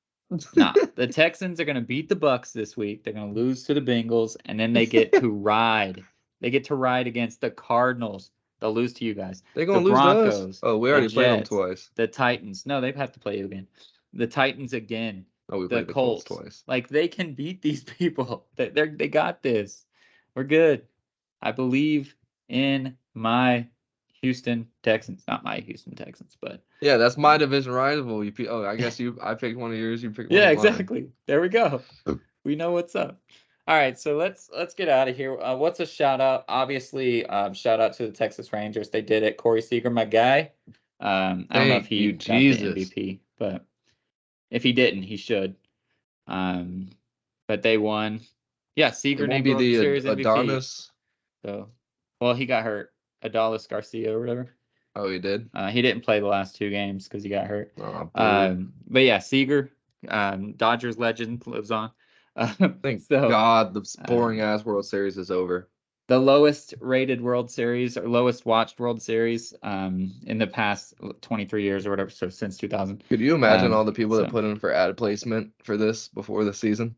Speaker 1: Nah, the Texans are gonna beat the Bucks this week. They're gonna lose to the Bengals, and then they get to ride. They get to ride against the Cardinals. They'll lose to you guys.
Speaker 2: They're
Speaker 1: The
Speaker 2: gonna lose to us.
Speaker 1: Broncos,
Speaker 2: Oh, we
Speaker 1: the
Speaker 2: already played them
Speaker 1: Jets,
Speaker 2: twice.
Speaker 1: the Titans. No, they have to play you again. The Titans again.
Speaker 2: Oh, we
Speaker 1: The
Speaker 2: played the Colts
Speaker 1: Colts.
Speaker 2: twice.
Speaker 1: Like they can beat these people. They got this. We're good. I believe in my Houston Texans. Not my Houston Texans, but
Speaker 2: Yeah, that's my division rival. I guess I picked one of yours. You picked one
Speaker 1: yeah,
Speaker 2: of mine.
Speaker 1: exactly. There we go. We know what's up. All right, so let's get out of here. What's a shout out? Obviously, shout out to the Texas Rangers. They did it. Corey Seager, my guy. I don't know if
Speaker 2: Thank you,
Speaker 1: he got the
Speaker 2: Jesus.
Speaker 1: MVP, but if he didn't, he should. Um, but they won. Yeah,
Speaker 2: It
Speaker 1: Seager
Speaker 2: won't
Speaker 1: named
Speaker 2: be
Speaker 1: World
Speaker 2: the
Speaker 1: Series MVP.
Speaker 2: Adonis.
Speaker 1: So, well, he got hurt. Adolis Garcia or whatever.
Speaker 2: Oh, he did.
Speaker 1: He didn't play the last 2 games because he got hurt.
Speaker 2: Oh, boo.
Speaker 1: But yeah, Seager, Dodgers legend, lives on.
Speaker 2: Thank
Speaker 1: So
Speaker 2: God the boring
Speaker 1: um,
Speaker 2: ass World Series is over.
Speaker 1: the lowest rated World Series or lowest watched World Series in the past 23 years or whatever, so since 2000.
Speaker 2: Could you imagine all the people that
Speaker 1: So
Speaker 2: put in for ad placement for this before the season?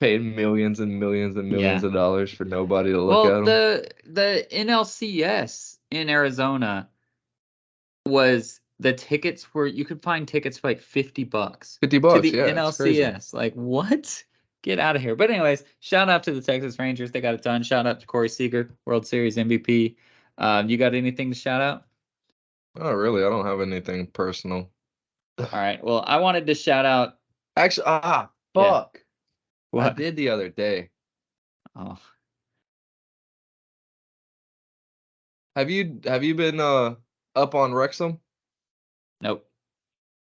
Speaker 2: Paid millions and millions and millions
Speaker 1: yeah.
Speaker 2: of dollars for nobody to look
Speaker 1: Well,
Speaker 2: at them.
Speaker 1: the NLCS in Arizona was the tickets were you could find tickets for like $50
Speaker 2: $50,
Speaker 1: to the
Speaker 2: yeah, it's crazy.
Speaker 1: NLCS. Like what? Get out of here. But anyways, shout out to the Texas Rangers. They got it done. Shout out to Corey Seager, World Series MVP. You got anything to shout out?
Speaker 2: Oh, really? I don't have anything personal.
Speaker 1: All right. Well, I wanted to shout out.
Speaker 2: Actually,
Speaker 1: Yeah.
Speaker 2: fuck. I
Speaker 1: What?
Speaker 2: did the other day.
Speaker 1: Oh,
Speaker 2: Have you been up on Wrexham?
Speaker 1: nope.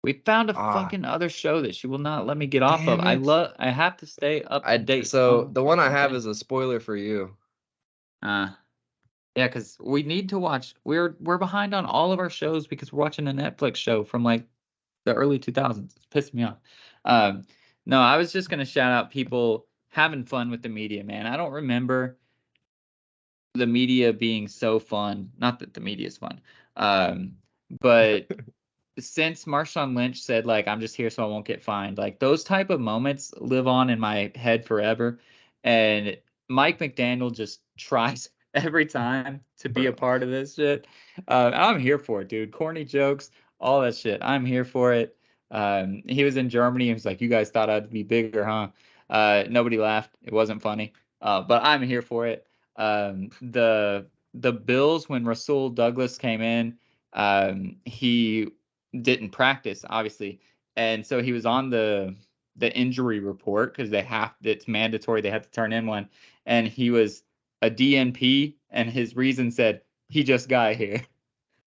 Speaker 1: We found a
Speaker 2: Ah,
Speaker 1: fucking other show that she will not let me get off of.
Speaker 2: damn it.
Speaker 1: I have to stay up to date.
Speaker 2: So
Speaker 1: Oh,
Speaker 2: the one I have
Speaker 1: okay.
Speaker 2: is a spoiler for you.
Speaker 1: Yeah, because we need to watch. We're behind on all of our shows because we're watching a Netflix show from like the early 2000s. It's pissed me off. Um, no, I was just gonna shout out people having fun with the media, man. I don't remember the media being so fun. Not that the media is fun, but since Marshawn Lynch said like I'm just here so I won't get fined, like those type of moments live on in my head forever. And Mike McDaniel just tries every time to be a part of this shit. I'm here for it, dude. Corny jokes, all that shit. I'm here for it. He was in Germany. He was like, "You guys thought I'd be bigger, huh?" Nobody laughed. It wasn't funny. But I'm here for it. The Bills when Rasul Douglas came in, he didn't practice obviously, and so he was on the injury report because it's mandatory, they have to turn in one, and he was a DNP and his reason said he just got here.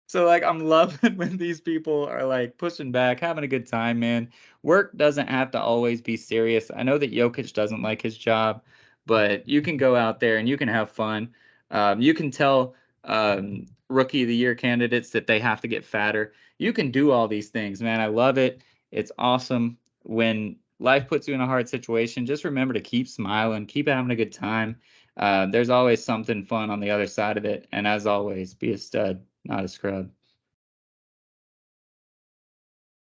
Speaker 1: So, like, I'm loving when these people are, like, pushing back, having a good time, man. Work doesn't have to always be serious. I know that Jokic doesn't like his job, but you can go out there and you can have fun. You can tell Rookie of the Year candidates that they have to get fatter. You can do all these things, man. I love it. It's awesome. When life puts you in a hard situation, just remember to keep smiling, keep having a good time. There's always something fun on the other side of it. And as always, be a stud, not a scrub.